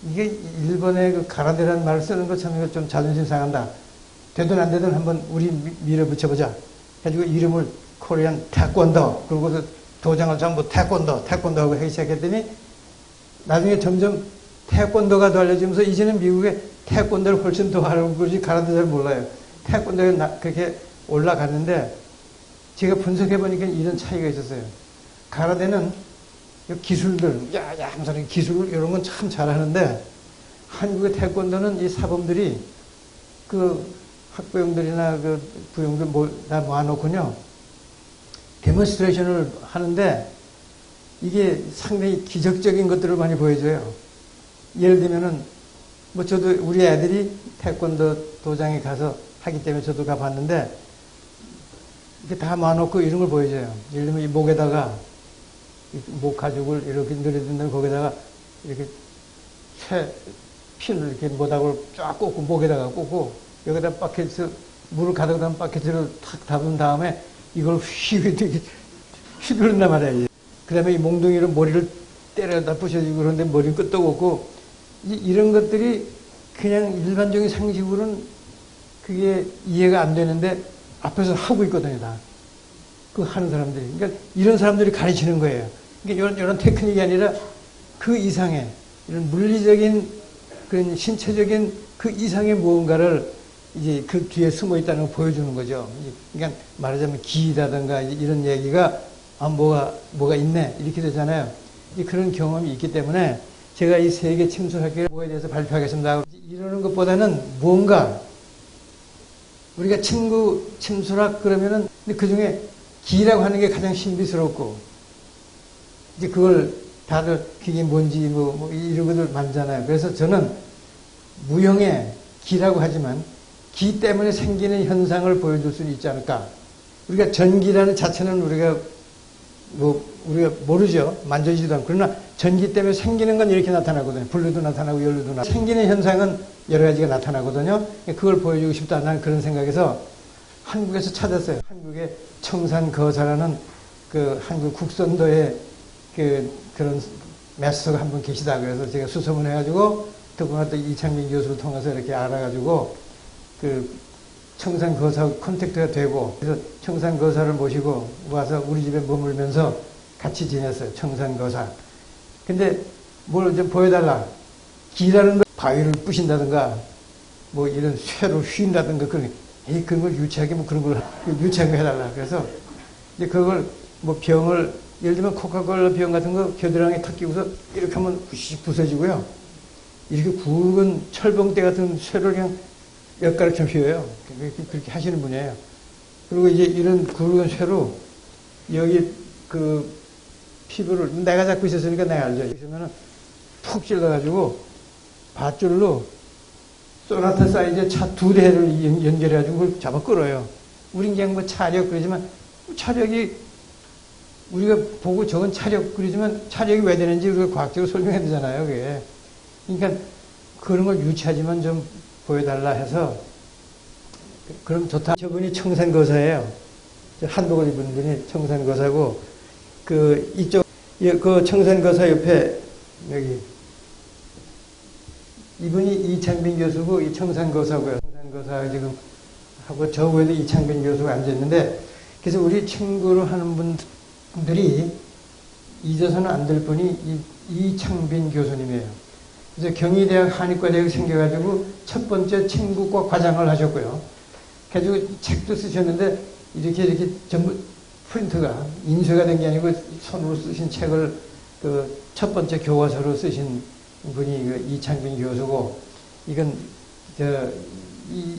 이게 일본의 그 가라데라는 말을 쓰는 거 참 좀 자존심 상한다. 되든 안 되든 한번 우리 밀어붙여보자. 해가지고 이름을 코리안 태권도, 그리고 도장을 전부 태권도 하고 하기 시작했더니, 나중에 점점 태권도가 더 알려지면서 이제는 미국에 태권도를 훨씬 더 알고 그러지 가라데 잘 몰라요. 태권도에 그렇게 올라갔는데, 제가 분석해보니까 이런 차이가 있었어요. 가라데는 기술들, 하면서 기술 이런 건 참 잘하는데, 한국의 태권도는 이 사범들이 그 학부형들이나 그 부형들 다 모아놓고요, 데몬스트레이션을 하는데 이게 상당히 기적적인 것들을 많이 보여줘요. 예를 들면은 뭐 저도 우리 애들이 태권도 도장에 가서 하기 때문에 저도 가봤는데, 이렇게 다 모아놓고 이런 걸 보여줘요. 예를 들면 이 목에다가 목 가죽을 이렇게 늘어진다면 거기다가 이렇게 새 핀을 이렇게 모닥을 쫙 꽂고 목에다가 꽂고 여기다 바켓을 물을 가득 담은 바켓을 탁 담은 다음에 이걸 휘두른단 말이야. 그 다음에 이 몽둥이로 머리를 때려다 부셔지고 그런데 머리는 끄떡 없고 이런 것들이 그냥 일반적인 상식으로는 그게 이해가 안 되는데 앞에서 하고 있거든요, 다. 그 하는 사람들이. 그러니까 이런 사람들이 가르치는 거예요. 그러니까 이런 테크닉이 아니라 그 이상의 이런 물리적인 그런 신체적인 그 이상의 무언가를 이제 그 뒤에 숨어 있다는 걸 보여주는 거죠. 그러니까 말하자면 기라든가 이런 얘기가 뭐가 있네 이렇게 되잖아요. 그런 경험이 있기 때문에 제가 이 세계 침수학계에 뭐에 대해서 발표하겠습니다. 이러는 것보다는 뭔가 우리가 침수학 그러면은 그 중에 기라고 하는 게 가장 신비스럽고 이제 그걸 다들 그게 뭔지 뭐 이런 것들 많잖아요. 그래서 저는 무형의 기라고 하지만 기 때문에 생기는 현상을 보여줄 수는 있지 않을까. 우리가 전기라는 자체는 우리가 모르죠. 만져지지도 않고. 그러나 전기 때문에 생기는 건 이렇게 나타나거든요. 불로도 나타나고 열로도 나타나고. 생기는 현상은 여러 가지가 나타나거든요. 그걸 보여주고 싶다. 나는 그런 생각에서 한국에서 찾았어요. 한국의 청산거사라는 그 한국 국선도에 그런 마스터가 한 분 계시다. 그래서 제가 수소문 해가지고 더구나 또 이창민 교수를 통해서 이렇게 알아가지고 그 청산거사 컨택트가 되고 그래서 청산거사를 모시고 와서 우리 집에 머물면서 같이 지냈어요. 청산거사. 근데 뭘 좀 보여달라. 기라는 거 바위를 부신다든가 뭐 이런 쇠로 휜다든가 그런 걸 유치하게 뭐 그런 걸 유치한 거 해달라. 그래서 이제 그걸 뭐 병을 예를 들면 코카콜라 병 같은 거 겨드랑이에 탁 끼고서 이렇게 하면 부시시 부서지고요. 이렇게 굵은 철봉대 같은 쇠를 그냥 몇 가락 좀 휘어요. 그렇게 하시는 분이에요. 그리고 이제 이런 굵은 쇠로 여기 그 피부를 내가 잡고 있었으니까 내가 알죠. 그러면은 푹 찔러가지고 밧줄로 소나타 사이즈의 차 2대를 연결해가지고 그걸 잡아 끌어요. 우린 그냥 뭐 차력 그러지만 차력이 우리가 보고 저건 차력 그러지만 차력이 왜 되는지 우리가 과학적으로 설명해야 되잖아요. 그게. 그러니까 그런 걸 유치하지만 좀 보여달라 해서 그럼 좋다. 저분이 청산거사예요. 한복을 입은 분이 청산거사고 그 이쪽 그 청산거사 옆에 여기 이분이 이창빈 교수고 이 청산거사고요. 청산거사 지금 하고 저 위에도 이창빈 교수가 앉아있는데 그래서 우리 친구로 하는 분들이 잊어서는 안 될 분이 이창빈 교수님이에요. 그래서 경희대학 한의과대학이 생겨가지고 첫 번째 친구과 과장을 하셨고요. 그래가지고 책도 쓰셨는데 이렇게 전부 프린트가 인쇄가 된 게 아니고 손으로 쓰신 책을 그 첫 번째 교과서로 쓰신 분이 그 이창빈 교수고 이건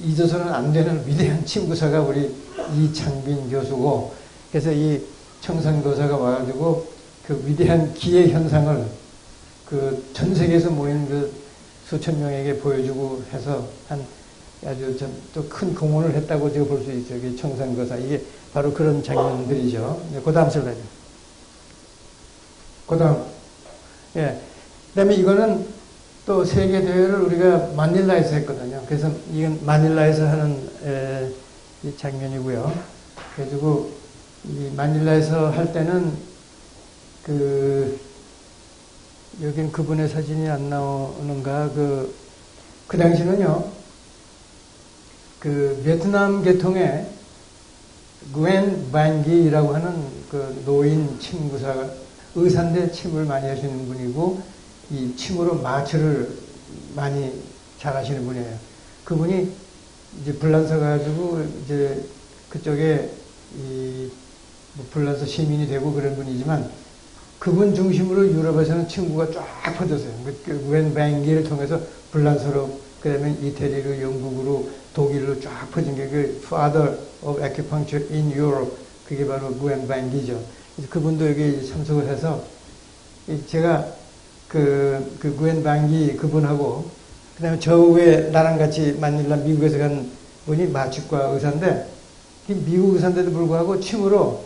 잊어서는 안 되는 위대한 친구사가 우리 이창빈 교수고 그래서 이 청산거사가 와가지고 그 위대한 기의 현상을 그 전 세계에서 모인 그 수천 명에게 보여주고 해서 한 아주 또 큰 공헌을 했다고 제가 볼 수 있어요. 이게 청산거사. 이게 바로 그런 장면들이죠. 네, 그 다음 슬라이드. 그 다음. 예. 그 다음에 이거는 또 세계대회를 우리가 마닐라에서 했거든요. 그래서 이건 마닐라에서 하는 이 장면이고요. 그래가지고 이 마닐라에서 할 때는 여긴 그분의 사진이 안 나오는가 그 당시는요 베트남 계통의 구엔 반기라고 하는 그 노인 침구사가 의사인데 침을 많이 하시는 분이고 이 침으로 마취를 많이 잘 하시는 분이에요. 그분이 이제 불란서 가지고 이제 그쪽에 불란서 시민이 되고 그런 분이지만 그분 중심으로 유럽에서는 친구가 쫙 퍼졌어요. 구엔 반기를 통해서 불란서로 그다음에 이태리로 영국으로 독일로 쫙 퍼진 게 그 Father of Acupuncture in Europe 그게 바로 구엔 반기죠. 그분도 여기 참석을 해서 제가 그 구엔 반기 그분하고 그다음에 저 위에 나랑 같이 마닐라 미국에서 간 분이 마취과 의사인데 미국 의사인데도 불구하고 침으로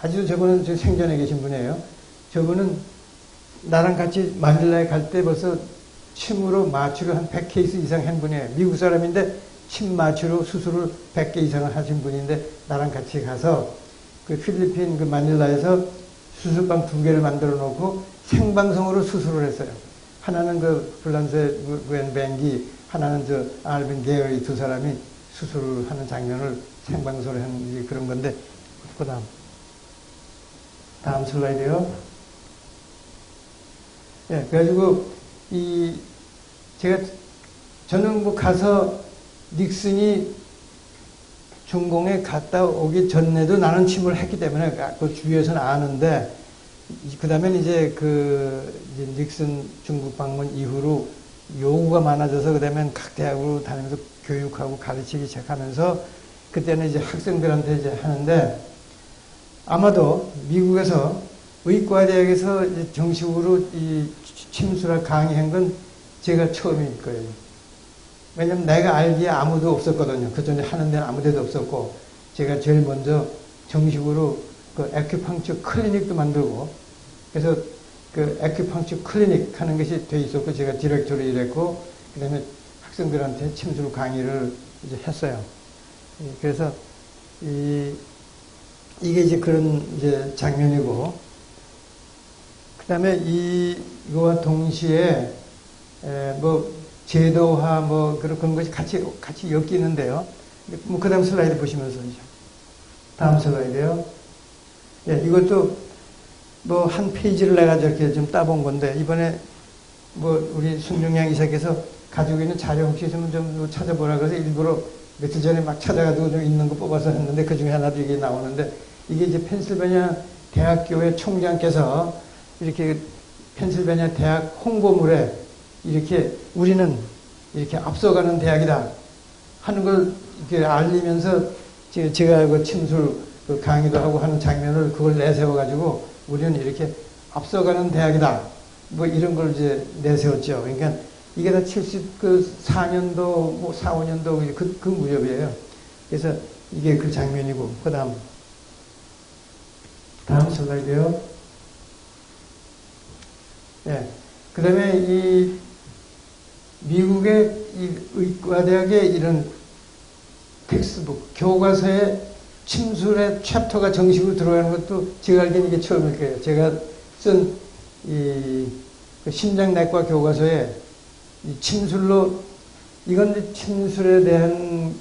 아주 저분은 생전에 계신 분이에요. 저분은 나랑 같이 마닐라에 갈 때 벌써 침으로 마취를 한 100케이스 이상 한 분이에요. 미국 사람인데 침 마취로 수술을 100개 이상을 하신 분인데 나랑 같이 가서 그 필리핀 그 마닐라에서 수술방 2개를 만들어 놓고 생방송으로 수술을 했어요. 하나는 그 블란세 웬 뱅기, 하나는 저 알빈 게어리 두 사람이 수술을 하는 장면을 생방송으로 하는 그런 건데, 그 다음 슬라이드요. 예, 그래가지고 저는 뭐 가서 닉슨이 중공에 갔다 오기 전에도 나는 침을 했기 때문에 그 주위에서는 아는데, 그 다음에 이제 이제 닉슨 중국 방문 이후로 요구가 많아져서 그 다음에 각 대학으로 다니면서 교육하고 가르치기 시작하면서 그때는 이제 학생들한테 이제 하는데, 아마도 미국에서 의과대학에서 이제 정식으로 이 침수학 강의한 건 제가 처음일 거예요. 왜냐면 내가 알기에 아무도 없었거든요. 그 전에 하는 데는 아무 데도 없었고, 제가 제일 먼저 정식으로 그 에큐펑처 클리닉도 만들고, 그래서 그 에큐펑처 클리닉 하는 것이 돼 있었고, 제가 디렉터로 일했고, 그 다음에 학생들한테 침술 강의를 이제 했어요. 그래서 이게 이제 그런 이제 장면이고, 그 다음에 이거와 동시에 뭐 제도화 뭐 그런 것이 같이 엮이는데요. 뭐 그 다음 슬라이드 보시면서 다음 슬라이드요. 예, 이것도 뭐 한 페이지를 내가 저렇게 좀 따본 건데, 이번에 뭐 우리 순중양 이사께서 가지고 있는 자료 혹시 있으면 좀 찾아보라 그래서 일부러 며칠 전에 막 찾아가지고 좀 있는 거 뽑아서 했는데, 그 중에 하나도 이게 나오는데, 이게 이제 펜실베니아 대학교의 총장께서 이렇게 펜실베니아 대학 홍보물에 이렇게 우리는 이렇게 앞서가는 대학이다 하는 걸 이렇게 알리면서 제가 그 침술 그 강의도 하고 하는 장면을 그걸 내세워가지고 우리는 이렇게 앞서가는 대학이다 뭐 이런 걸 이제 내세웠죠. 그러니까 이게 다 74년도 뭐 4, 5년도 그 무렵이에요. 그래서 이게 그 장면이고, 그 다음 슬라이드요. 예. 그 다음에 이 미국의 이 의과대학의 이런 텍스트북, 교과서에 침술의 챕터가 정식으로 들어가는 것도 제가 알기에는 이게 처음일 거예요. 제가 쓴 그 심장내과 교과서에 이 침술로, 이건 침술에 대한,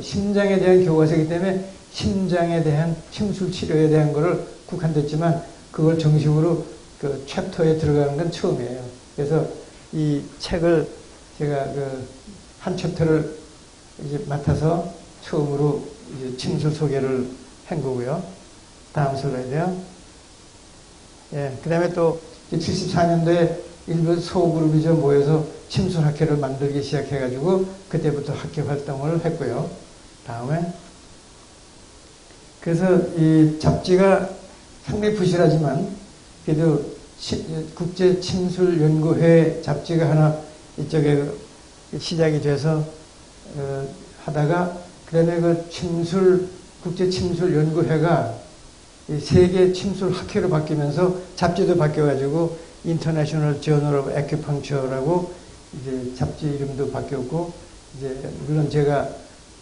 심장에 대한 교과서이기 때문에 심장에 대한 침술 치료에 대한 거를 국한됐지만, 그걸 정식으로 그 챕터에 들어가는 건 처음이에요. 그래서 이 책을 제가 그 한 챕터를 이제 맡아서 처음으로 이제 침술 소개를 한 거고요. 다음 슬라이드요. 예, 그 다음에 또 74년도에 일부 소그룹이죠 모여서 침술 학회를 만들기 시작해가지고 그때부터 학회 활동을 했고요. 다음에 그래서 이 잡지가 상당히 부실하지만 그래도 국제 침술 연구회 잡지가 하나 이쪽에 시작이 돼서 하다가, 그다음에 그 국제 침술 연구회가 세계 침술 학회로 바뀌면서 잡지도 바뀌어가지고 인터내셔널 저널 오브 에큐펑처라고 이제 잡지 이름도 바뀌었고, 이제 물론 제가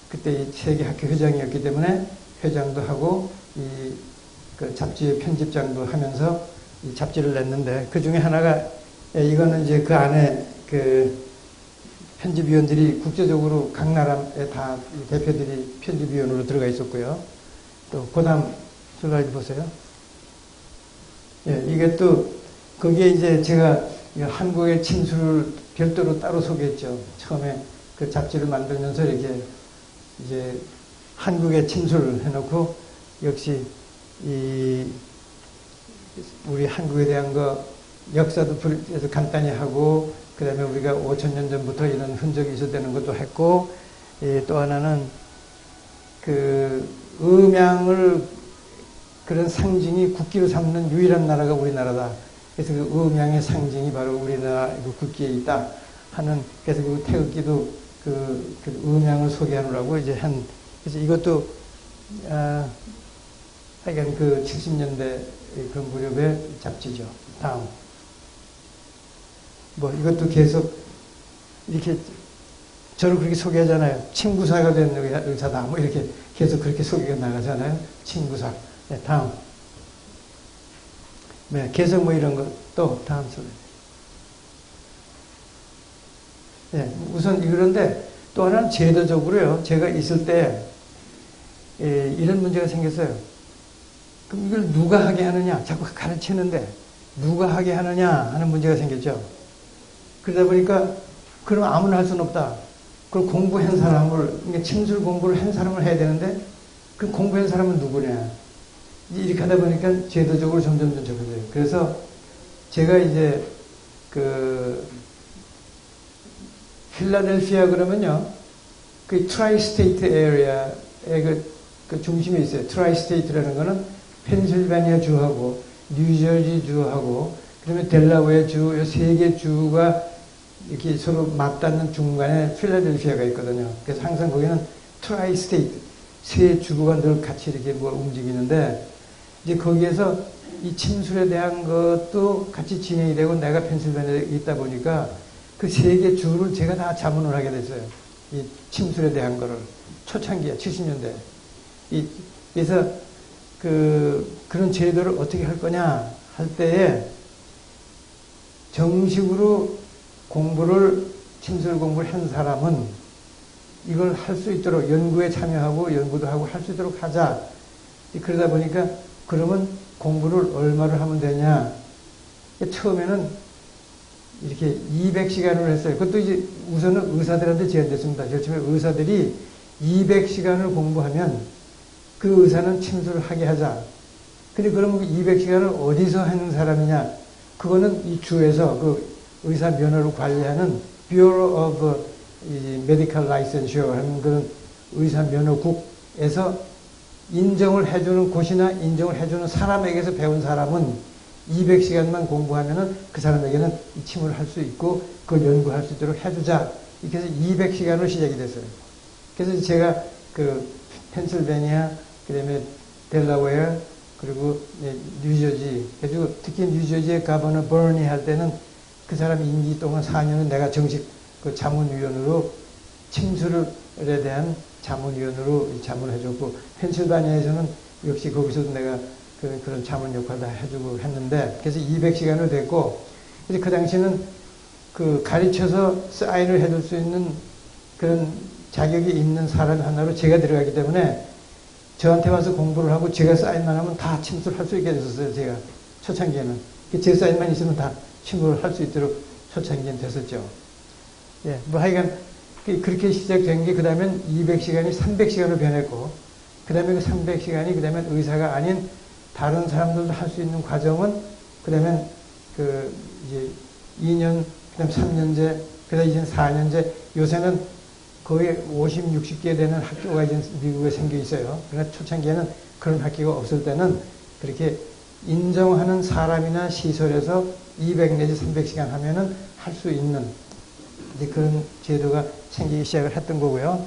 그때 세계 학회 회장이었기 때문에 회장도 하고 그 잡지의 편집장도 하면서 이 잡지를 냈는데, 그 중에 하나가 이거는 이제 그 안에 그 편집위원들이 국제적으로 각 나라의 다 대표들이 편집위원으로 들어가 있었고요. 또 그다음 슬라이드 보세요. 예, 이게 또 거기에 이제 제가 한국의 침술을 별도로 따로 소개했죠. 처음에 그 잡지를 만들면서 이렇게 이제 한국의 침술을 해놓고, 역시 우리 한국에 대한 거 역사도 간단히 하고, 그 다음에 우리가 5,000년 전부터 이런 흔적이 있었다는 것도 했고, 또 하나는 그 음양을 그런 상징이 국기로 삼는 유일한 나라가 우리나라다. 그래서 그 음양의 상징이 바로 우리나라 그 국기에 있다 하는, 그래서 그 태극기도 그 음양을 소개하느라고 이제 그래서 이것도 하여간 그 70년대 그 무렵의 잡지죠. 다음. 뭐 이것도 계속 이렇게 저를 그렇게 소개하잖아요. 친구사가 된 의사다. 뭐 이렇게 계속 그렇게 소개가 나가잖아요. 친구사. 네, 다음. 네, 계속 뭐 이런 거 또 다음 소리. 네, 우선 그런데 또 하나는 제도적으로요. 제가 있을 때 이런 문제가 생겼어요. 그럼 이걸 누가 하게 하느냐? 자꾸 가르치는데 누가 하게 하느냐 하는 문제가 생겼죠. 그러다 보니까 그럼 아무나 할 수는 없다. 그걸 공부한 사람을, 그러니까 침술 공부를 한 사람을 해야 되는데 그 공부한 사람은 누구냐? 이렇게 하다 보니까 제도적으로 점점 적어져요. 그래서 제가 이제 그 필라델피아 그러면요, 그 트라이스테이트 에리아의 그 중심에 있어요. 트라이스테이트라는 거는 펜실베니아 주하고 뉴저지 주하고 그러면 델라웨어 주, 이 세 개 주가 이렇게 서로 맞닿는 중간에 필라델피아가 있거든요. 그래서 항상 거기는 트라이스테이트, 세 주가 늘 같이 이렇게 뭐 움직이는데, 이제 거기에서 이 침술에 대한 것도 같이 진행이 되고 내가 펜실베니아에 있다 보니까 그 세 개 주를 제가 다 자문을 하게 됐어요. 이 침술에 대한 거를. 초창기에, 70년대. 그래서 그런 제도를 어떻게 할 거냐 할 때에 정식으로 침술 공부를 한 사람은 이걸 할 수 있도록 연구에 참여하고 연구도 하고 할 수 있도록 하자. 그러다 보니까 그러면 공부를 얼마를 하면 되냐. 처음에는 이렇게 200시간을 했어요. 그것도 이제 우선은 의사들한테 제안됐습니다. 제일 처음에 의사들이 200시간을 공부하면 그 의사는 침술을 하게 하자. 근데 그러면 200시간을 어디서 하는 사람이냐? 그거는 이 주에서 그 의사 면허를 관리하는 Bureau of Medical Licensure 하는 그런 의사 면허국에서 인정을 해주는 곳이나 인정을 해주는 사람에게서 배운 사람은 200시간만 공부하면은 그 사람에게는 이 침을 할 수 있고 그걸 연구할 수 있도록 해주자. 이렇게 해서 200시간으로 시작이 됐어요. 그래서 제가 그 펜실베니아, 그 다음에 델라웨어, 그리고 뉴저지, 그래서 특히 뉴저지의 가버너 버니 할 때는 그 사람 임기 동안 4년은 내가 정식 그 자문위원으로 침술에 대한 자문위원으로 자문을 해줬고, 펜실베니아에서는 역시 거기서도 내가 그런 자문 역할을 다 해주고 했는데, 그래서 200시간을 됐고, 그래서 그 당시에는 그 가르쳐서 사인을 해줄 수 있는 그런 자격이 있는 사람 하나로 제가 들어가기 때문에 저한테 와서 공부를 하고 제가 사인만 하면 다 침술을 할 수 있게 됐었어요. 제가 초창기에는 제 사인만 있으면 다 침술을 할 수 있도록 초창기엔 됐었죠. 예, 뭐 하여간 그렇게 시작된 게, 그 다음엔 200시간이 300시간으로 변했고, 그 다음에 그 300시간이 그 다음에 의사가 아닌 다른 사람들도 할 수 있는 과정은 그 다음엔 그 이제 2년, 그 다음 3년제, 그 다음 이제 4년제, 요새는 거의 50, 60개 되는 학교가 이제 미국에 생겨 있어요. 그러나 초창기에는 그런 학교가 없을 때는 그렇게 인정하는 사람이나 시설에서 200 내지 300시간 하면은 할 수 있는 이제 그런 제도가 생기기 시작을 했던 거고요.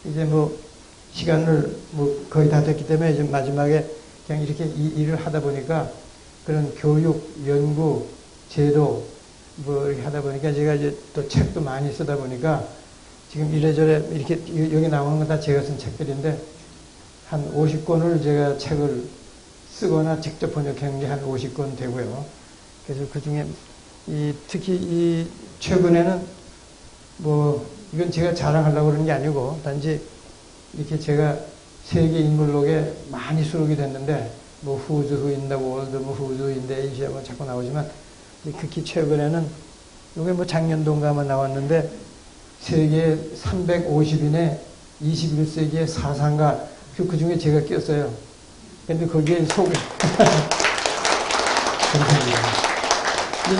이제 뭐 시간을 뭐 거의 다 됐기 때문에 이제 마지막에 그냥 이렇게 일을 하다 보니까 그런 교육, 연구, 제도 뭐 이렇게 하다 보니까 제가 이제 또 책도 많이 쓰다 보니까 지금 이래저래 이렇게 여기 나오는 건 다 제가 쓴 책들인데 한 50권을 제가 책을 쓰거나 직접 번역한 게 한 50권 되고요. 그래서 그 중에 특히 최근에는 뭐 이건 제가 자랑하려고 그러는 게 아니고 단지 이렇게 제가 세계 인물록에 많이 수록이 됐는데 뭐 Who's Who in the World, 뭐 Who's Who in the Asia 뭐 자꾸 나오지만 특히 최근에는 이게 뭐 작년동가만 나왔는데 세계 350인의 21세기의 사상가, 그 중에 제가 꼈어요. 근데 거기에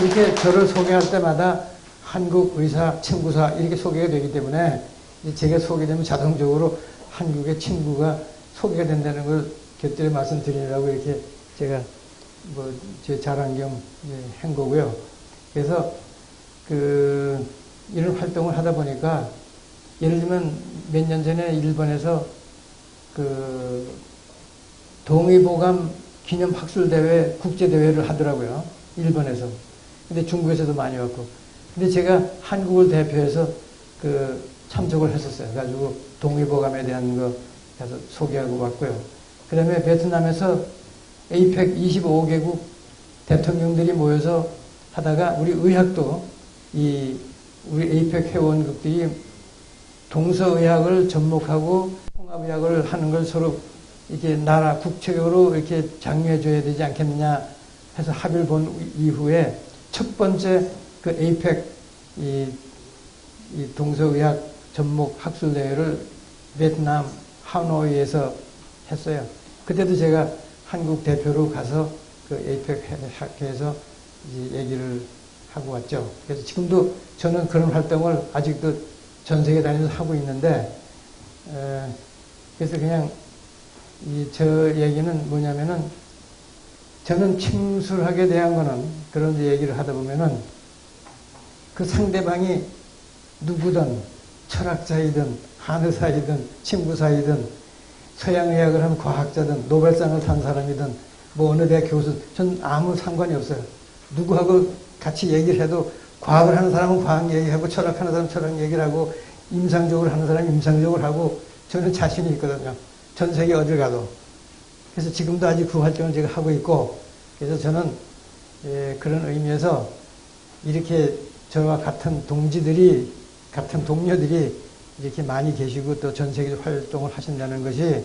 이렇게 저를 소개할 때마다 한국 의사, 친구사 이렇게 소개가 되기 때문에 제가 소개되면 자동적으로 한국의 친구가 소개가 된다는 걸 곁들여 말씀드리려고 이렇게 제가 뭐 제 자랑 겸 한 거고요. 그래서 이런 활동을 하다 보니까 예를 들면 몇 년 전에 일본에서 동의보감 기념 학술대회 국제대회를 하더라고요. 일본에서. 근데 중국에서도 많이 왔고. 근데 제가 한국을 대표해서 참석을 했었어요. 가지고 동의보감에 대한 거 가서 소개하고 왔고요. 그 다음에 베트남에서 에이펙 25개국 대통령들이 모여서 하다가 우리 의학도 우리 에이펙 회원국들이 동서의학을 접목하고 통합의학을 하는 걸 서로 이렇게 나라 국책으로 이렇게 장려해 줘야 되지 않겠느냐 해서 합의를 본 이후에 첫 번째 그 에이펙 이 동서의학 접목 학술대회를 베트남 하노이에서 했어요. 그때도 제가 한국 대표로 가서 그 에이펙 학회에서 이제 얘기를 하고 왔죠. 그래서 지금도 저는 그런 활동을 아직도 전 세계 다니면서 하고 있는데, 그래서 그냥 저 얘기는 뭐냐면은 저는 침술학에 대한 거는 그런 얘기를 하다 보면은 그 상대방이 누구든 철학자이든 한의사이든 친구사이든 서양의학을 하는 과학자든 노벨상을 탄 사람이든 뭐 어느 대학 교수 전 아무 상관이 없어요. 누구하고 같이 얘기를 해도 과학을 하는 사람은 과학 얘기하고 철학하는 사람은 철학 얘기를 하고 임상적으로 하는 사람은 임상적으로 하고 저는 자신이 있거든요. 전 세계 어딜 가도. 그래서 지금도 아직 그 활동을 제가 하고 있고 그래서 저는 그런 의미에서 이렇게 저와 같은 동지들이 같은 동료들이 이렇게 많이 계시고 또 전 세계적 활동을 하신다는 것이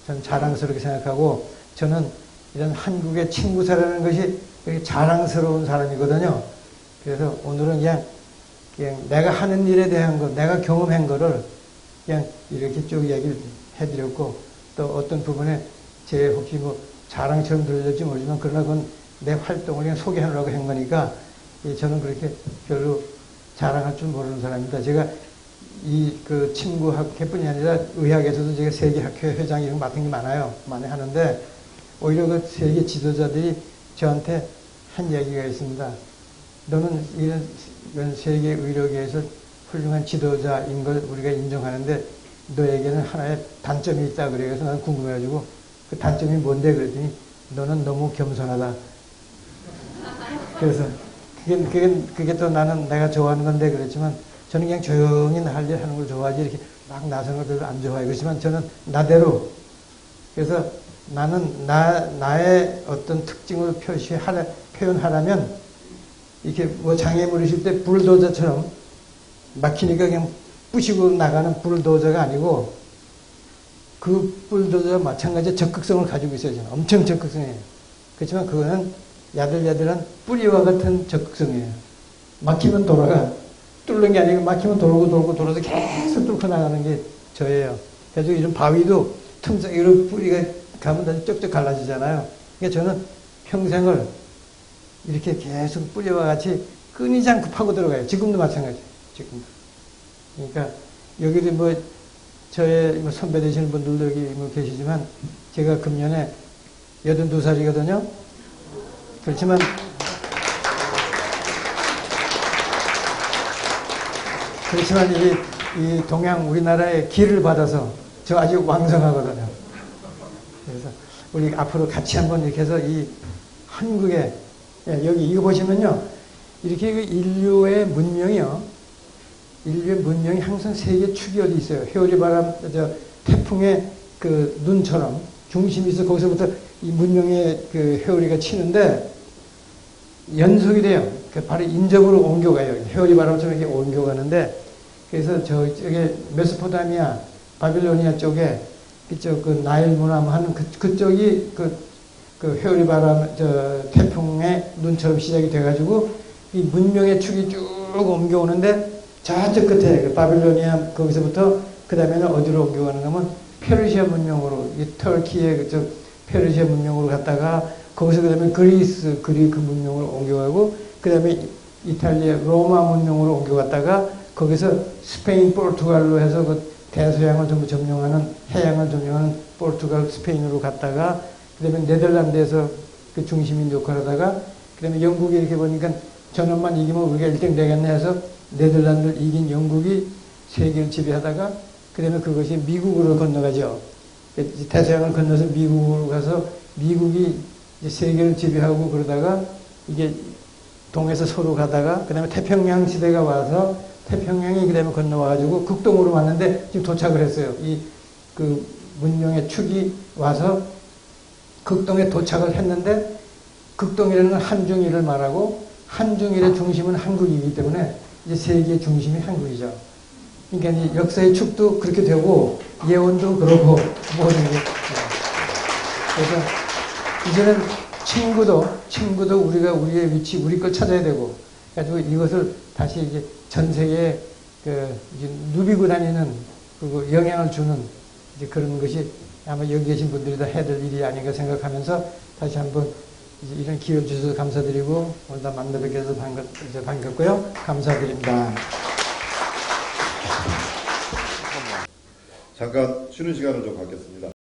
전 자랑스럽게 생각하고 저는 이런 한국의 친구사라는 것이 되게 자랑스러운 사람이거든요. 그래서 오늘은 그냥 내가 하는 일에 대한 것, 내가 경험한 거를 그냥 이렇게 쭉 얘기를 해드렸고 또 어떤 부분에 제 혹시 뭐 자랑처럼 들릴지 모르지만 그러나 그건 내 활동을 그냥 소개하려고 한 거니까 저는 그렇게 별로 자랑할 줄 모르는 사람입니다. 제가 그 친구학회뿐이 아니라 의학에서도 제가 세계학회 회장 이런 거 맡은 게 많이 하는데 오히려 그 세계 지도자들이 저한테 한 얘기가 있습니다. 너는 이런 세계 의료계에서 훌륭한 지도자인 걸 우리가 인정하는데 너에게는 하나의 단점이 있다 그래. 그래서 난 궁금해가지고 그 단점이 뭔데 그랬더니 너는 너무 겸손하다. 그래서 그게 또 나는 내가 좋아하는 건데 그랬지만 저는 그냥 조용히 할 일 하는 걸 좋아하지 이렇게 막 나서는 걸 별로 안 좋아해요. 그렇지만 저는 나대로 그래서 나는 나의 어떤 특징을 표현하려면 이렇게 뭐 장애물이 있을 때 불도저처럼 막히니까 그냥 부시고 나가는 불도저가 아니고 그 불도저와 마찬가지 적극성을 가지고 있어요. 저는 엄청 적극성이에요. 그렇지만 그거는 야들야들한 뿌리와 같은 적극성이에요. 막히면 돌아가. 뚫는 게 아니고 막히면 돌아서 계속 뚫고 나가는 게 저예요. 그래서 이런 바위도 틈새 이런 뿌리가 가면 다시 쩍쩍 갈라지잖아요. 그러니까 저는 평생을 이렇게 계속 뿌리와 같이 끊이지 않고 파고 들어가요. 지금도 마찬가지예요. 지금도. 그러니까 여기도 뭐 저의 뭐 선배 되시는 분들도 여기 뭐 계시지만 제가 금년에 82살이거든요. 그렇지만 이 동양 우리나라의 기를 받아서 저 아직 왕성하거든요. 그래서 우리 앞으로 같이 한번 이렇게 해서 이 한국에 여기 이거 보시면요. 이렇게 인류의 문명이 항상 세계 축이 어디 있어요. 회오리바람, 태풍의 그 눈처럼 중심이 있어 거기서부터 이 문명의 그 회오리가 치는데 연속이 돼요. 바로 인접으로 옮겨가요. 회오리바람처럼 이렇게 옮겨가는데 그래서 저쪽에 메소포타미아, 바빌로니아 쪽에 그쪽 그 나일 문화 하는 그쪽이 그 회오리바람 태풍의 눈처럼 시작이 돼가지고 이 문명의 축이 쭉 옮겨오는데 저쪽 끝에 그 바빌로니아 거기서부터 그 다음에는 어디로 옮겨가는가 하면 페르시아 문명으로 이 터키의 그쪽 페르시아 문명으로 갔다가 거기서 그 다음에 그리크 문명으로 옮겨가고 그 다음에 이탈리아 로마 문명으로 옮겨갔다가 거기서 스페인 포르투갈로 해서 그 대서양을 전부 점령하는 해양을 점령하는 포르투갈 스페인으로 갔다가 그 다음에 네덜란드에서 그 중심인 역할을 하다가 그 다음에 영국이 이렇게 보니까 저놈만 이기면 우리가 1등 되겠네 해서 네덜란드를 이긴 영국이 세계를 지배하다가 그 다음에 그것이 미국으로 건너가죠. 대서양을 건너서 미국으로 가서 미국이 세계를 지배하고 그러다가 이게 동에서 서로 가다가 그다음에 태평양 시대가 와서 태평양이 그다음에 건너와가지고 극동으로 왔는데 지금 도착을 했어요. 이 그 문명의 축이 와서 극동에 도착을 했는데 극동이라는 건 한중일을 말하고 한중일의 중심은 한국이기 때문에 이제 세계의 중심이 한국이죠. 그러니까 이제 역사의 축도 그렇게 되고 예언도 그러고 모든 게. 그래서 이제는 친구도 우리가 우리의 위치, 우리 걸 찾아야 되고, 그래가지고 이것을 다시 이제 전 세계에 이제 누비고 다니는 그리고 영향을 주는 이제 그런 것이 아마 여기 계신 분들이 다 해야 될 일이 아닌가 생각하면서 다시 한번 이제 이런 기회를 주셔서 감사드리고 오늘 다 만나 뵙게 해서 반갑고요. 감사드립니다. 잠깐 쉬는 시간을 좀 갖겠습니다.